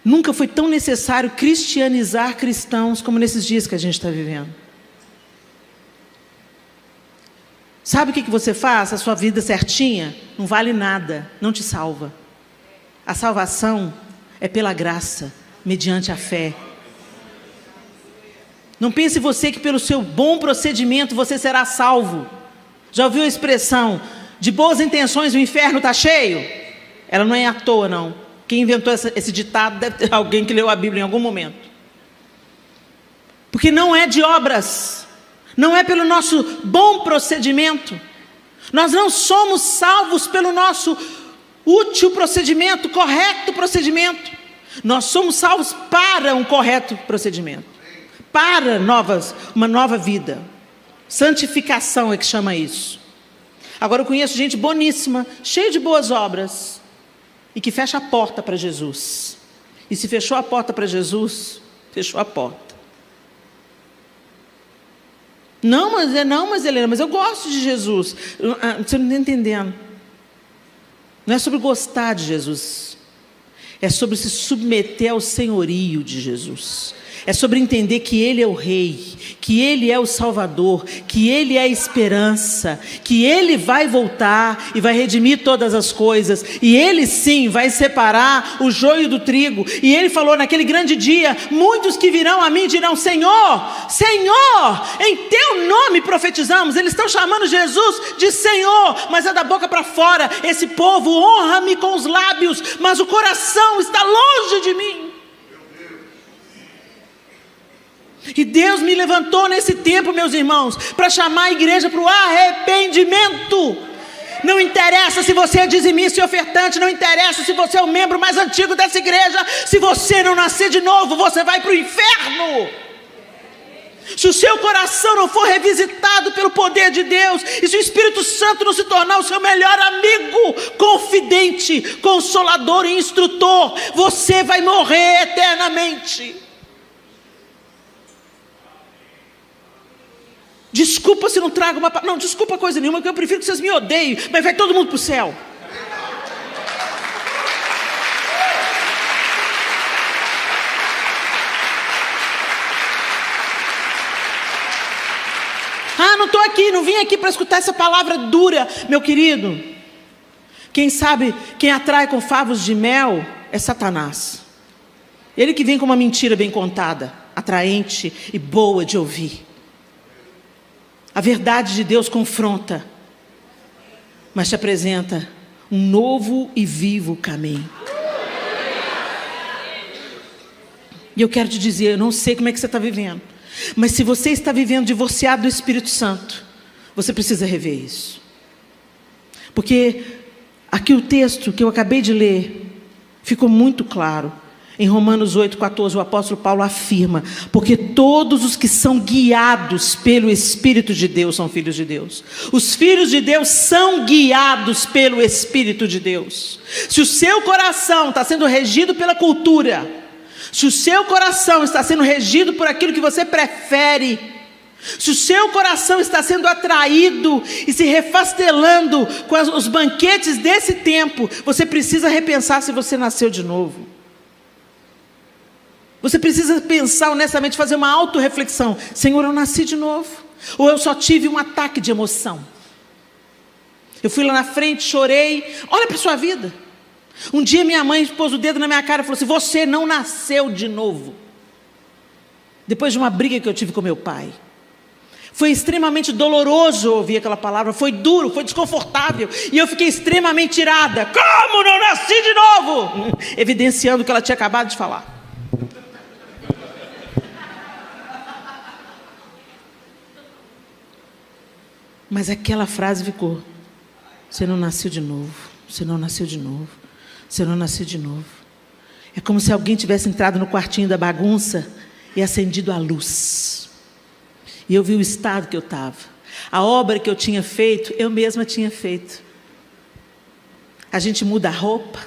Speaker 1: Nunca foi tão necessário cristianizar cristãos como nesses dias que a gente está vivendo. Sabe o que você faz? A sua vida certinha não vale nada, não te salva. A salvação é pela graça, mediante a fé. Não pense você que pelo seu bom procedimento você será salvo. Já ouviu a expressão, de boas intenções o inferno está cheio? Ela não é à toa, não. Quem inventou esse ditado deve ter alguém que leu a Bíblia em algum momento. Porque não é de obras, não é pelo nosso bom procedimento. Nós não somos salvos pelo nosso útil procedimento, correto procedimento. Nós somos salvos para um correto procedimento, para uma nova vida. Santificação é que chama isso. Agora eu conheço gente boníssima, cheia de boas obras, e que fecha a porta para Jesus. E se fechou a porta para Jesus, fechou a porta. Não, mas Helena, mas eu gosto de Jesus. Você não está entendendo. Não é sobre gostar de Jesus. É sobre se submeter ao senhorio de Jesus. É sobre entender que Ele é o Rei, que Ele é o Salvador, que Ele é a esperança, que Ele vai voltar e vai redimir todas as coisas, e Ele sim vai separar o joio do trigo. E Ele falou naquele grande dia: muitos que virão a mim dirão: Senhor, Senhor, em Teu nome profetizamos. Eles estão chamando Jesus de Senhor, mas é da boca para fora. Esse povo honra-me com os lábios, mas o coração está longe de mim. E Deus me levantou nesse tempo, meus irmãos, para chamar a igreja para o arrependimento. Não interessa se você é dizimista e ofertante, não interessa se você é o membro mais antigo dessa igreja, se você não nascer de novo, você vai para o inferno. Se o seu coração não for revisitado pelo poder de Deus, e se o Espírito Santo não se tornar o seu melhor amigo, confidente, consolador e instrutor, você vai morrer eternamente. Desculpa se não trago uma... Não, desculpa coisa nenhuma, que eu prefiro que vocês me odeiem, mas vai todo mundo para o céu. Não estou aqui, não vim aqui para escutar essa palavra dura, meu querido. Quem sabe, quem atrai com favos de mel é Satanás. Ele que vem com uma mentira bem contada, atraente e boa de ouvir. A verdade de Deus confronta, mas te apresenta um novo e vivo caminho. E eu quero te dizer, eu não sei como é que você está vivendo, mas se você está vivendo divorciado do Espírito Santo, você precisa rever isso. Porque aqui o texto que eu acabei de ler ficou muito claro. Em Romanos 8,14, o apóstolo Paulo afirma: porque todos os que são guiados pelo Espírito de Deus são filhos de Deus. Os filhos de Deus são guiados pelo Espírito de Deus. Se o seu coração está sendo regido pela cultura, se o seu coração está sendo regido por aquilo que você prefere, se o seu coração está sendo atraído e se refastelando com os banquetes desse tempo, você precisa repensar se você nasceu de novo. Você precisa pensar honestamente, fazer uma autorreflexão. Senhor, eu nasci de novo? Ou eu só tive um ataque de emoção? Eu fui lá na frente, chorei. Olha para a sua vida. Um dia minha mãe pôs o dedo na minha cara e falou assim: você não nasceu de novo. Depois de uma briga que eu tive com meu pai. Foi extremamente doloroso ouvir aquela palavra. Foi duro, foi desconfortável. E eu fiquei extremamente irada. Como não nasci de novo? Evidenciando o que ela tinha acabado de falar. Mas aquela frase ficou: você não nasceu de novo, você não nasceu de novo, você não nasceu de novo. É como se alguém tivesse entrado no quartinho da bagunça e acendido a luz. E eu vi o estado que eu estava. A obra que eu tinha feito, eu mesma tinha feito. A gente muda a roupa,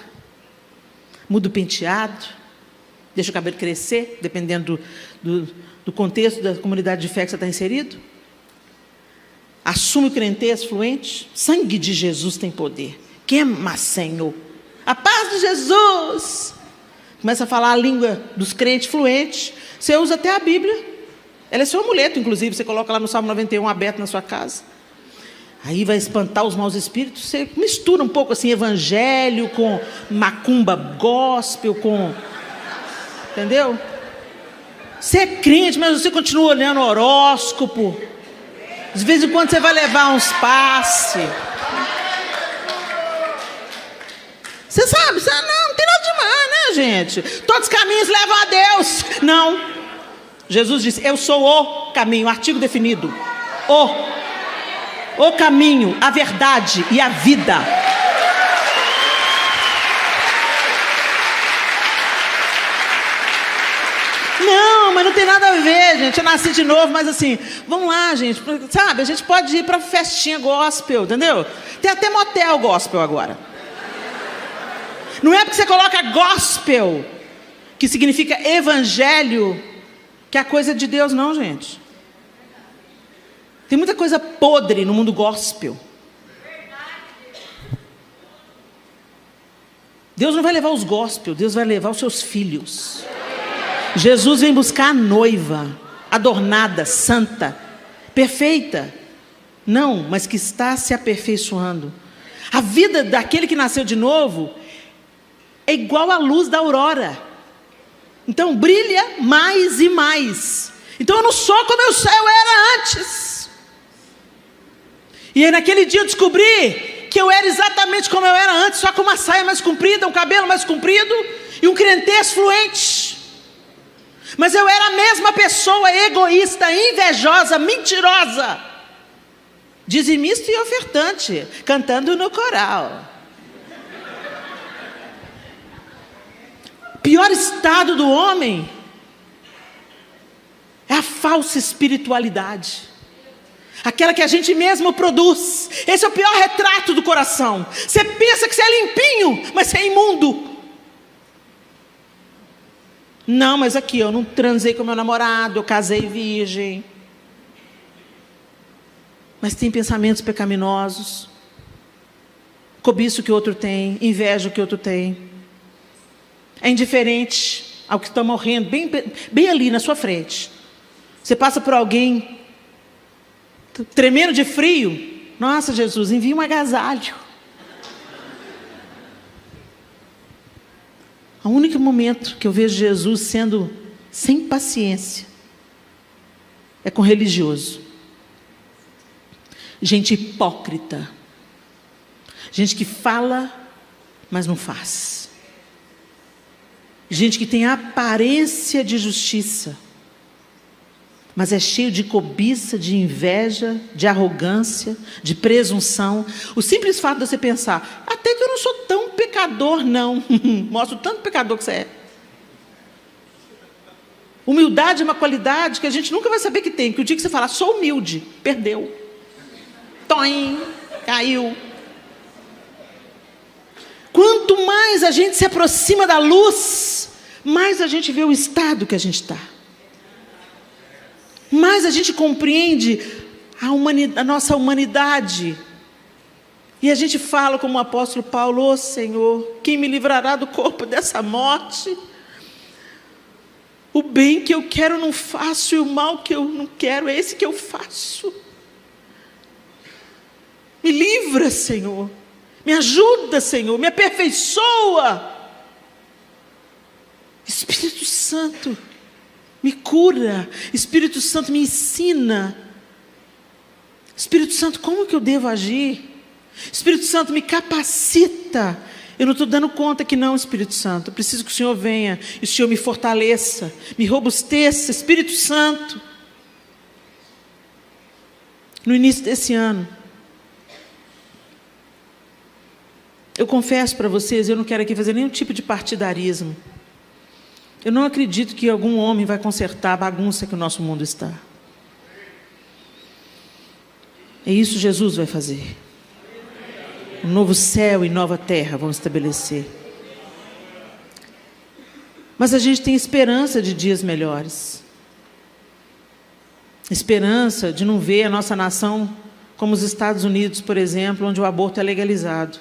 Speaker 1: muda o penteado, deixa o cabelo crescer, dependendo do contexto da comunidade de fé que você está inserido. Assume o crentez fluente. Sangue de Jesus tem poder. Queima, Senhor. A paz de Jesus. Começa a falar a língua dos crentes fluentes. Você usa até a Bíblia. Ela é seu amuleto, inclusive. Você coloca lá no Salmo 91 aberto na sua casa. Aí vai espantar os maus espíritos. Você mistura um pouco assim evangelho com macumba gospel, com... Entendeu? Você é crente, mas você continua olhando o horóscopo. De vez em quando você vai levar uns passes. Você sabe, não tem nada demais, né, gente? Todos os caminhos levam a Deus. Não. Jesus disse: eu sou o caminho, artigo definido. O caminho, a verdade e a vida. não, mas não tem nada a ver, gente. Eu nasci de novo, mas assim, vamos lá, gente. Sabe, a gente pode ir para festinha gospel, entendeu? Tem até motel gospel agora. Não é porque você coloca gospel, que significa evangelho, que é a coisa de Deus, não, gente. Tem muita coisa podre no mundo gospel. Deus não vai levar os gospel, Deus vai levar os seus filhos. Jesus vem buscar a noiva, adornada, santa, perfeita. Não, mas que está se aperfeiçoando. A vida daquele que nasceu de novo é igual à luz da aurora. Então brilha mais e mais. Então eu não sou como eu era antes. E aí naquele dia eu descobri que eu era exatamente como eu era antes, só com uma saia mais comprida, um cabelo mais comprido e um crentez fluente. Mas eu era a mesma pessoa, egoísta, invejosa, mentirosa, dizimista e ofertante, cantando no coral. O pior estado do homem é a falsa espiritualidade. Aquela que a gente mesmo produz. Esse é o pior retrato do coração. Você pensa que você é limpinho, mas você é imundo. Não, mas aqui eu não transei com meu namorado, eu casei virgem. Mas tem pensamentos pecaminosos. Cobiça o que o outro tem, inveja o que o outro tem. É indiferente ao que está morrendo, bem ali na sua frente. Você passa por alguém tremendo de frio. Nossa, Jesus, envia um agasalho. O único momento que eu vejo Jesus sendo sem paciência é com religioso. Gente hipócrita. Gente que fala, mas não faz. Gente que tem aparência de justiça, mas é cheio de cobiça, de inveja, de arrogância, de presunção. O simples fato de você pensar, até que eu não sou tão pecador, não. Mostra o tanto pecador que você é. Humildade é uma qualidade que a gente nunca vai saber que tem, que o dia que você falar, sou humilde, perdeu. Toim, caiu. Quanto mais a gente se aproxima da luz, mais a gente vê o estado que a gente está. Mais a gente compreende a nossa humanidade. E a gente fala como o apóstolo Paulo, ó Senhor, quem me livrará do corpo dessa morte? O bem que eu quero eu não faço, e o mal que eu não quero é esse que eu faço. Me livra, Senhor. Me ajuda, Senhor. Me aperfeiçoa. Espírito Santo, me cura. Espírito Santo, me ensina. Espírito Santo, como que eu devo agir? Espírito Santo, me capacita. Eu não estou dando conta que não, Espírito Santo. Eu preciso que o Senhor venha e o Senhor me fortaleça, me robusteça. Espírito Santo. No início desse ano, eu confesso para vocês, eu não quero aqui fazer nenhum tipo de partidarismo. Eu não acredito que algum homem vai consertar a bagunça que o nosso mundo está. É isso que Jesus vai fazer. Um novo céu e nova terra vão estabelecer. Mas a gente tem esperança de dias melhores. Esperança de não ver a nossa nação como os Estados Unidos, por exemplo, onde o aborto é legalizado.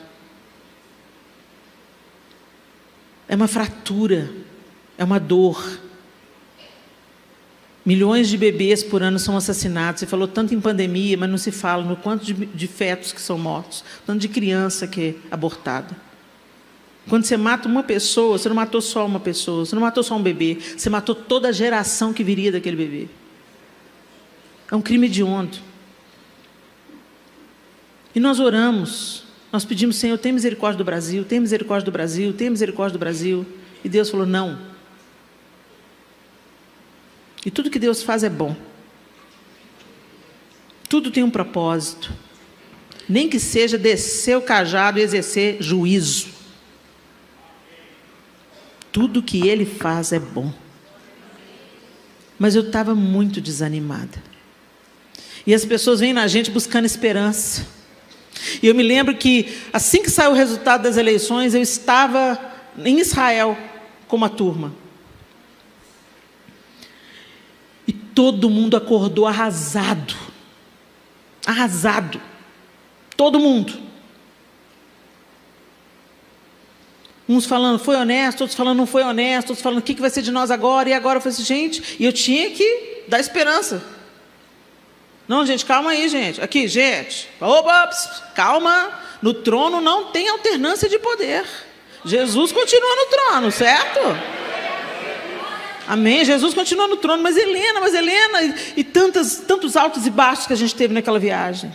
Speaker 1: É uma fratura, é uma dor. Milhões de bebês por ano são assassinados. Você falou tanto em pandemia, mas não se fala no quanto de fetos que são mortos, tanto de criança que é abortada. Quando você mata uma pessoa, você não matou só uma pessoa, você não matou só um bebê, você matou toda a geração que viria daquele bebê. É um crime hediondo. E nós oramos, nós pedimos, Senhor, tem misericórdia do Brasil, tem misericórdia do Brasil, tem misericórdia do Brasil. E Deus falou, não. E tudo que Deus faz é bom. Tudo tem um propósito. Nem que seja descer o cajado e exercer juízo. Tudo que Ele faz é bom. Mas eu estava muito desanimada. E as pessoas vêm na gente buscando esperança. E eu me lembro que, assim que saiu o resultado das eleições, eu estava em Israel com uma turma. E todo mundo acordou arrasado. Arrasado. Todo mundo. Uns falando, foi honesto, outros falando, não foi honesto, outros falando, o que vai ser de nós agora? E agora eu falei assim, gente, e eu tinha que dar esperança. Não, gente, calma aí, gente. Aqui, gente. Opa, calma. No trono não tem alternância de poder. Jesus continua no trono, certo? Amém? Jesus continua no trono. Mas Helena, e tantos altos e baixos que a gente teve naquela viagem.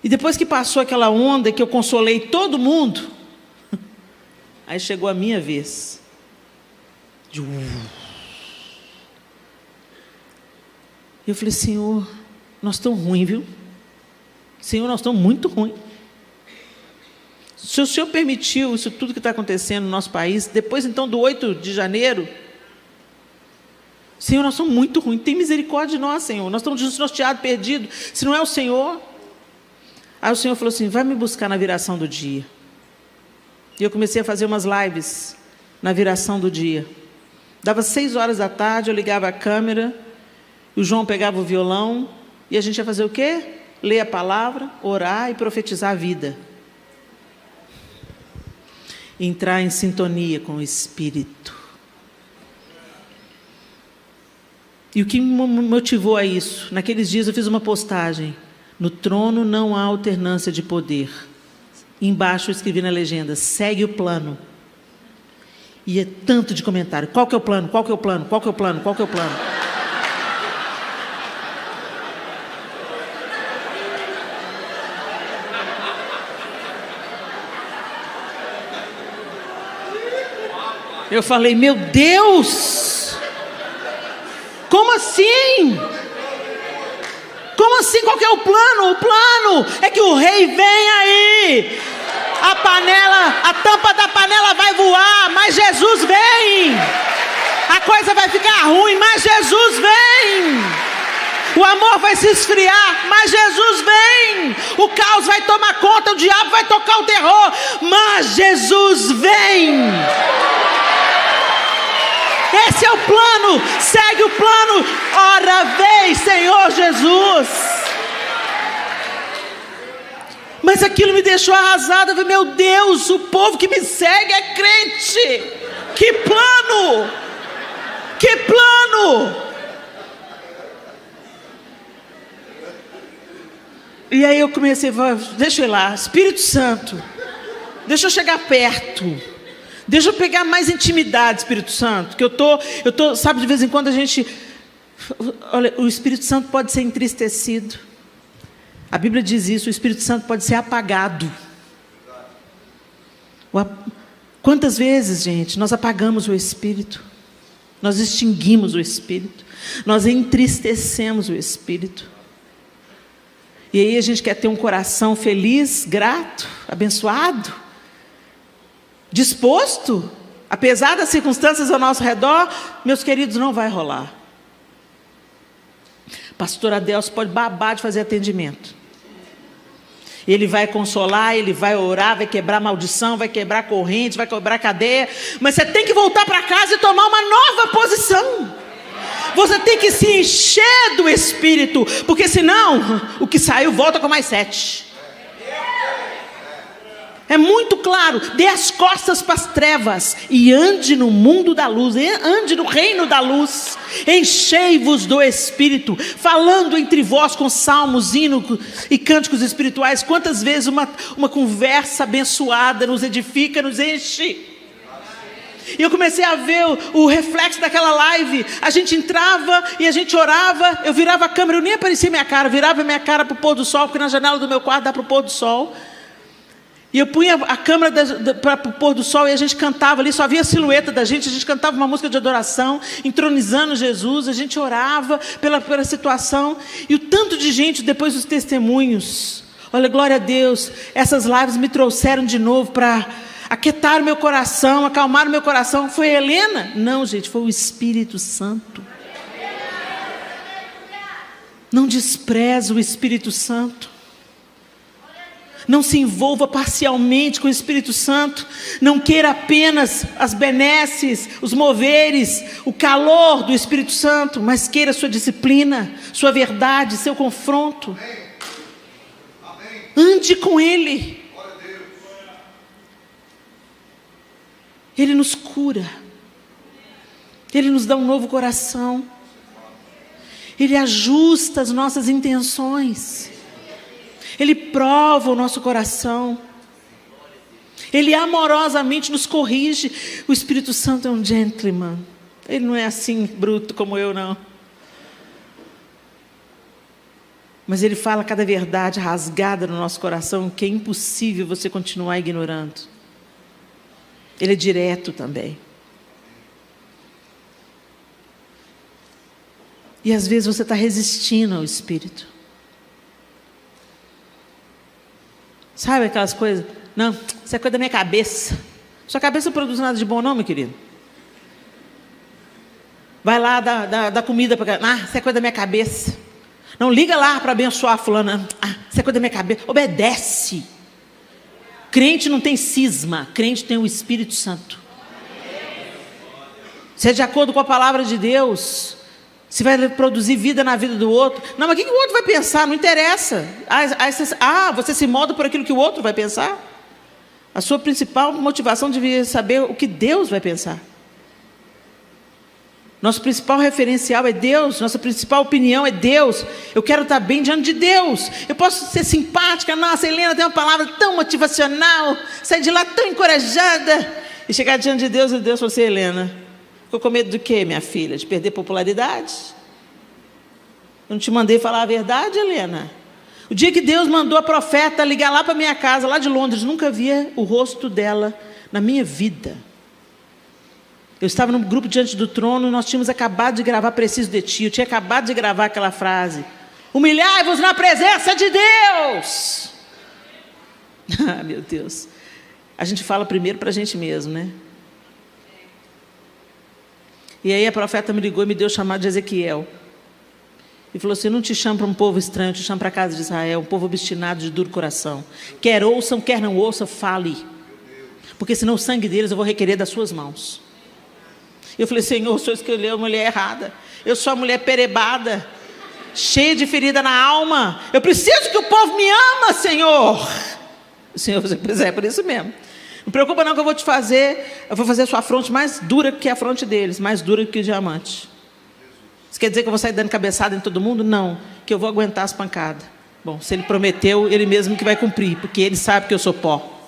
Speaker 1: E depois que passou aquela onda que eu consolei todo mundo, aí chegou a minha vez. Eu falei, Senhor, nós estamos ruins, viu? Senhor, nós estamos muito ruins. Se o Senhor permitiu isso tudo que está acontecendo no nosso país, depois então do 8 de janeiro, Senhor, nós somos muito ruins, tem misericórdia de nós, Senhor. Nós estamos desnorteados, perdidos, se não é o Senhor. Aí o Senhor falou assim, vai me buscar na viração do dia. E eu comecei a fazer umas lives na viração do dia. Dava 6 horas da tarde, eu ligava a câmera, o João pegava o violão, e a gente ia fazer o quê? Ler a palavra, orar e profetizar a vida. Entrar em sintonia com o Espírito. E o que me motivou a isso? Naqueles dias eu fiz uma postagem. No trono não há alternância de poder. Embaixo eu escrevi na legenda, segue o plano. E é tanto de comentário. Qual que é o plano? Qual que é o plano? Qual que é o plano? Qual que é o plano? Eu falei, meu Deus! Como assim? Como assim? Qual que é o plano? O plano é que o rei vem aí. A tampa da panela vai voar, mas Jesus vem. A coisa vai ficar ruim, mas Jesus vem. O amor vai se esfriar, mas Jesus vem. O caos vai tomar conta, o diabo vai tocar o terror, mas Jesus vem. Esse é o plano, segue o plano. Ora vem, Senhor Jesus. Mas aquilo me deixou arrasada. Eu falei, meu Deus, o povo que me segue é crente. Que plano! Que plano! E aí eu comecei a falar, deixa eu ir lá, Espírito Santo, deixa eu chegar perto. Deixa eu pegar mais intimidade, Espírito Santo, que eu tô, sabe, de vez em quando a gente, olha, o Espírito Santo pode ser entristecido. A Bíblia diz isso, o Espírito Santo pode ser apagado. Quantas vezes, gente, nós apagamos o Espírito, nós extinguimos o Espírito, nós entristecemos o Espírito. E aí a gente quer ter um coração feliz, grato, abençoado, disposto, apesar das circunstâncias ao nosso redor, meus queridos, não vai rolar. Pastor Adelso pode babar de fazer atendimento. Ele vai consolar, ele vai orar, vai quebrar maldição, vai quebrar corrente, vai quebrar cadeia, mas você tem que voltar para casa e tomar uma nova posição. Você tem que se encher do Espírito, porque senão o que saiu volta com mais 7. É muito claro, dê as costas para as trevas e ande no mundo da luz, ande no reino da luz, enchei-vos do Espírito, falando entre vós com salmos, hinos e cânticos espirituais. Quantas vezes uma conversa abençoada nos edifica, nos enche. E eu comecei a ver o reflexo daquela live. A gente entrava e a gente orava, eu virava a câmera, eu nem aparecia minha cara, virava minha cara para o pôr do sol, porque na janela do meu quarto dá para o pôr do sol. E eu punha a câmera para o pôr do sol e a gente cantava ali, só havia a silhueta da gente, a gente cantava uma música de adoração, entronizando Jesus, a gente orava pela situação. E o tanto de gente, depois dos testemunhos, olha, glória a Deus, essas lives me trouxeram de novo para aquietar o meu coração, acalmar o meu coração. Foi Helena? Não, gente, foi o Espírito Santo. Não despreze o Espírito Santo. Não se envolva parcialmente com o Espírito Santo. Não queira apenas as benesses, os moveres, o calor do Espírito Santo, mas queira sua disciplina, sua verdade, seu confronto. Ande com Ele. Ele nos cura. Ele nos dá um novo coração. Ele ajusta as nossas intenções. Ele prova o nosso coração. Ele amorosamente nos corrige. O Espírito Santo é um gentleman. Ele não é assim bruto como eu, não. Mas ele fala cada verdade rasgada no nosso coração que é impossível você continuar ignorando. Ele é direto também. E às vezes você está resistindo ao Espírito. Sabe aquelas coisas? Não, isso é coisa da minha cabeça. Sua cabeça não produz nada de bom não, meu querido. Vai lá dar comida para... isso é coisa da minha cabeça. Não, liga lá para abençoar a fulana. Isso é coisa da minha cabeça. Obedece. Crente não tem cisma. Crente tem o Espírito Santo. Se é de acordo com a palavra de Deus... Se vai produzir vida na vida do outro. Não, mas o que o outro vai pensar? Não interessa. Você se molda por aquilo que o outro vai pensar? A sua principal motivação devia saber o que Deus vai pensar. Nosso principal referencial é Deus. Nossa principal opinião é Deus. Eu quero estar bem diante de Deus. Eu posso ser simpática. Nossa, Helena tem uma palavra tão motivacional. Sair de lá tão encorajada. E chegar diante de Deus e Deus falar assim, Helena... Ficou com medo do quê, minha filha? De perder popularidade? Eu não te mandei falar a verdade, Helena? O dia que Deus mandou a profeta ligar lá para minha casa, lá de Londres, nunca via o rosto dela na minha vida. Eu estava num grupo diante do trono, nós tínhamos acabado de gravar Preciso de Ti. Eu tinha acabado de gravar aquela frase. Humilhai-vos na presença de Deus. Meu Deus. A gente fala primeiro para a gente mesmo, né? E aí a profeta me ligou e me deu o chamado de Ezequiel. E falou assim, não te chamo para um povo estranho, eu te chamo para a casa de Israel, um povo obstinado de duro coração. Quer ouçam, quer não ouçam, fale. Porque senão o sangue deles eu vou requerer das suas mãos. Eu falei, Senhor, o Senhor escolheu a mulher errada. Eu sou a mulher perebada, cheia de ferida na alma. Eu preciso que o povo me ama, Senhor. O Senhor falou, pois é, por isso mesmo. Não preocupa não que eu vou te fazer, eu vou fazer a sua fronte mais dura que a fronte deles, mais dura que o diamante. Isso quer dizer que eu vou sair dando cabeçada em todo mundo? Não, que eu vou aguentar as pancadas. Bom, se ele prometeu, ele mesmo que vai cumprir, porque ele sabe que eu sou pó.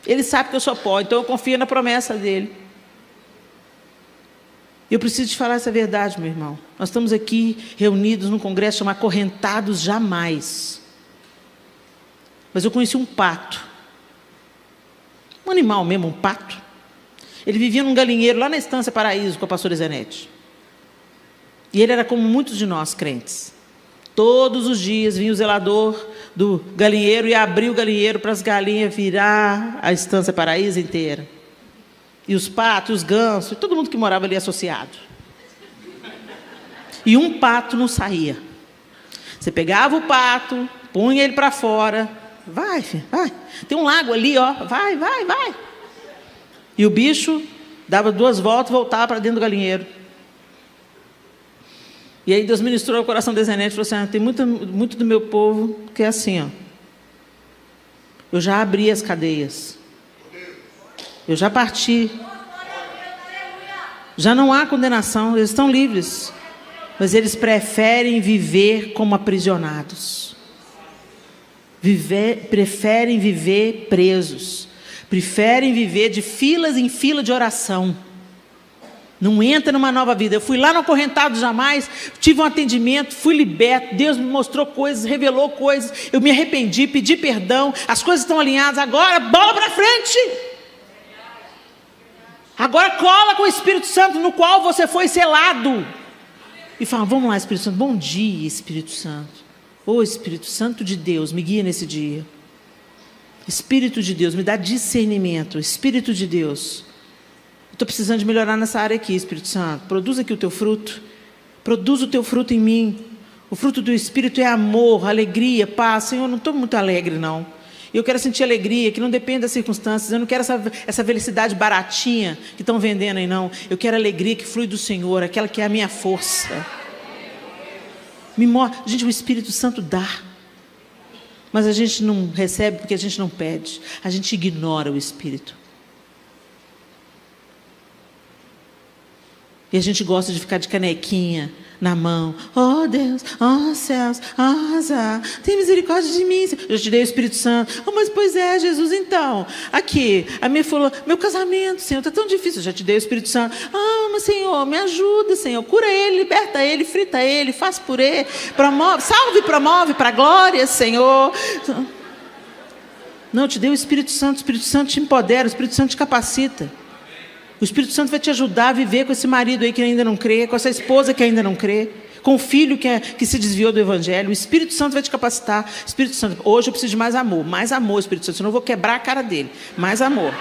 Speaker 1: Ele sabe que eu sou pó, então eu confio na promessa dele. Eu preciso te falar essa verdade, meu irmão. Nós estamos aqui reunidos num congresso chamado Acorrentados Jamais. Mas eu conheci um pato. Um animal mesmo, um pato. Ele vivia num galinheiro lá na Estância Paraíso com a pastora Zenete. E ele era como muitos de nós crentes. Todos os dias vinha o zelador do galinheiro e abria o galinheiro para as galinhas virar a Estância Paraíso inteira. E os patos, os gansos, todo mundo que morava ali associado. E um pato não saía. Você pegava o pato, punha ele para fora. Vai, filho, vai. Tem um lago ali, ó. Vai. E o bicho dava 2 voltas e voltava para dentro do galinheiro. E aí Deus ministrou o coração da Zenete e falou assim, tem muito do meu povo que é assim, ó. Eu já abri as cadeias. Eu já parti. Já não há condenação, eles estão livres. Mas eles preferem viver como aprisionados. Preferem viver presos. Preferem viver de filas em fila de oração. Não entra numa nova vida. Eu fui lá no Acorrentado Jamais, tive um atendimento, fui liberto, Deus me mostrou coisas, revelou coisas, eu me arrependi, pedi perdão, as coisas estão alinhadas, agora bola para frente. Agora cola com o Espírito Santo no qual você foi selado. E fala, vamos lá, Espírito Santo, bom dia, Espírito Santo. Ô Espírito Santo de Deus, me guia nesse dia. Espírito de Deus, me dá discernimento. Espírito de Deus, eu estou precisando de melhorar nessa área aqui, Espírito Santo. Produz aqui o teu fruto. Produz o teu fruto em mim. O fruto do Espírito é amor, alegria, paz. Senhor, eu não estou muito alegre, não. Eu quero sentir alegria, que não depende das circunstâncias. Eu não quero essa felicidade baratinha que estão vendendo aí, não. Eu quero alegria que flui do Senhor, aquela que é a minha força. Gente, o Espírito Santo dá. Mas a gente não recebe porque a gente não pede. A gente ignora o Espírito. E a gente gosta de ficar de canequinha na mão. Oh Deus, oh céus, oh azar, tem misericórdia de mim. Eu te dei o Espírito Santo. Oh, mas pois é, Jesus, então. Aqui, a minha falou, meu casamento, Senhor, está tão difícil. Eu já te dei o Espírito Santo. Ah, mas Senhor, me ajuda, Senhor. Cura ele, liberta ele, frita ele, faz purê, promove, salve e promove para a glória, Senhor. Não, eu te dei o Espírito Santo te empodera, o Espírito Santo te capacita. O Espírito Santo vai te ajudar a viver com esse marido aí que ainda não crê, com essa esposa que ainda não crê, com o filho que se desviou do Evangelho. O Espírito Santo vai te capacitar. Espírito Santo, hoje eu preciso de mais amor, Espírito Santo, senão eu vou quebrar a cara dele. Mais amor.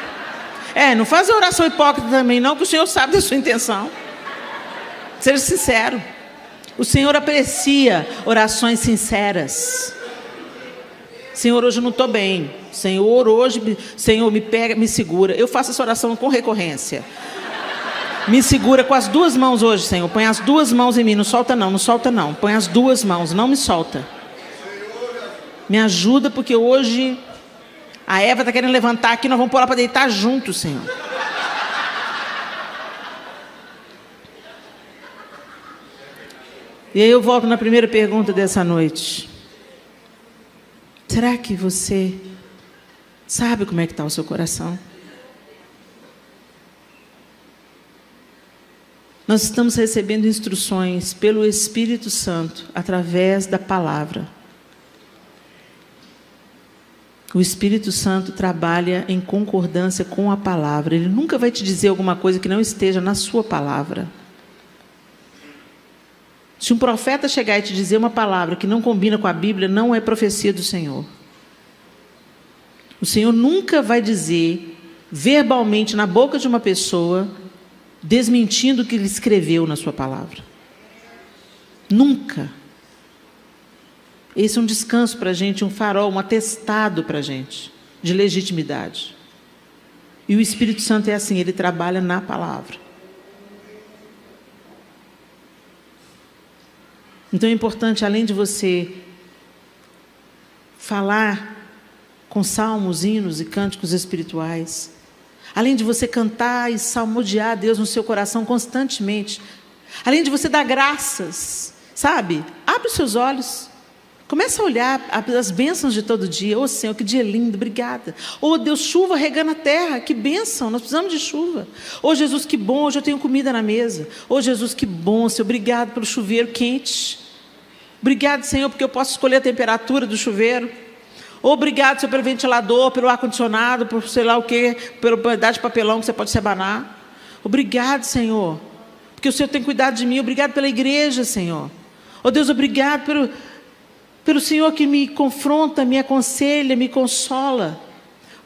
Speaker 1: Não faz a oração hipócrita também não, que o Senhor sabe da sua intenção. Seja sincero. O Senhor aprecia orações sinceras. Senhor, hoje eu não estou bem. Senhor, me pega, me segura. Eu faço essa oração com recorrência. Me segura com as duas mãos hoje, Senhor. Põe as duas mãos em mim. Não solta não, não solta não. Põe as duas mãos, não me solta. Me ajuda, porque hoje a Eva está querendo levantar aqui. Nós vamos pôr ela para deitar junto, Senhor. E aí eu volto na primeira pergunta dessa noite. Será que você sabe como é que está o seu coração? Nós estamos recebendo instruções pelo Espírito Santo, através da palavra. O Espírito Santo trabalha em concordância com a palavra. Ele nunca vai te dizer alguma coisa que não esteja na sua palavra. Se um profeta chegar e te dizer uma palavra que não combina com a Bíblia, não é profecia do Senhor. O Senhor nunca vai dizer verbalmente na boca de uma pessoa, desmentindo o que ele escreveu na sua palavra. Nunca. Esse é um descanso para a gente, um farol, um atestado para a gente, de legitimidade. E o Espírito Santo é assim, ele trabalha na palavra. Então é importante, além de você falar com salmos, hinos e cânticos espirituais, além de você cantar e salmodiar a Deus no seu coração constantemente, além de você dar graças, sabe? Abre os seus olhos, começa a olhar as bênçãos de todo dia. Oh Senhor, que dia lindo, obrigada. Oh Deus, chuva regando a terra, que bênção, nós precisamos de chuva. Oh Jesus, que bom, hoje eu tenho comida na mesa. Oh Jesus, que bom, Senhor, obrigado pelo chuveiro quente. Obrigado, Senhor, porque eu posso escolher a temperatura do chuveiro. Obrigado, Senhor, pelo ventilador, pelo ar-condicionado, por sei lá o quê, pelo pedaço de papelão que você pode se abanar. Obrigado, Senhor, porque o Senhor tem cuidado de mim. Obrigado pela igreja, Senhor. Oh Deus, obrigado pelo Senhor que me confronta, me aconselha, me consola.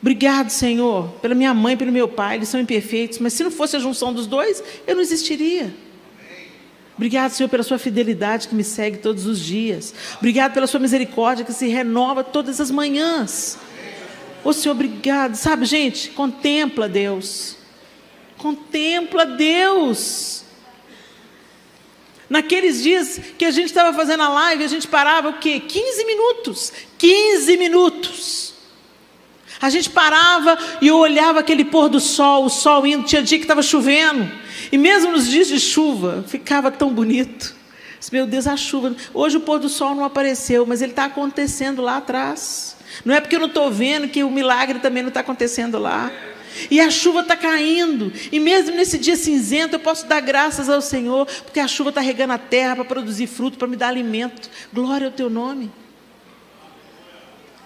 Speaker 1: Obrigado, Senhor, pela minha mãe, pelo meu pai. Eles são imperfeitos, mas se não fosse a junção dos dois, eu não existiria. Obrigado, Senhor, pela sua fidelidade que me segue todos os dias. Obrigado pela sua misericórdia que se renova todas as manhãs. Ô Senhor, obrigado. Sabe, gente, contempla Deus. Contempla Deus. Naqueles dias que a gente estava fazendo a live, a gente parava o quê? 15 minutos. 15 minutos. A gente parava e eu olhava aquele pôr do sol, o sol indo. Tinha dia que estava chovendo. E mesmo nos dias de chuva, ficava tão bonito. Meu Deus, a chuva. Hoje o pôr do sol não apareceu, mas ele está acontecendo lá atrás. Não é porque eu não estou vendo que o milagre também não está acontecendo lá. E a chuva está caindo. E mesmo nesse dia cinzento, eu posso dar graças ao Senhor, porque a chuva está regando a terra para produzir fruto, para me dar alimento. Glória ao teu nome.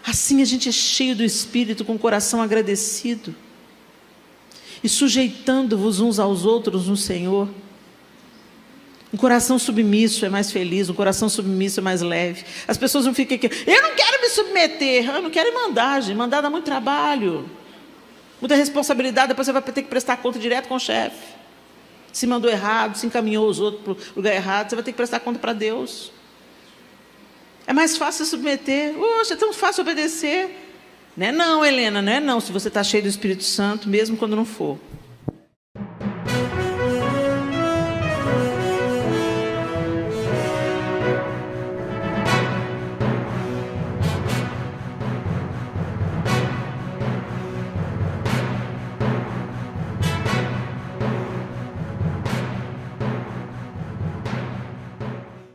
Speaker 1: Assim a gente é cheio do Espírito, com o coração agradecido. E sujeitando-vos uns aos outros no Senhor. Um coração submisso é mais feliz, um coração submisso é mais leve. As pessoas não ficam aqui, eu não quero me submeter, eu não quero mandar, gente. Mandar dá muito trabalho, muita responsabilidade, depois você vai ter que prestar conta direto com o chefe. Se mandou errado, se encaminhou os outros para o lugar errado, você vai ter que prestar conta para Deus. É mais fácil se submeter, é tão fácil obedecer. Não é não, Helena, não é não, se você está cheio do Espírito Santo, mesmo quando não for.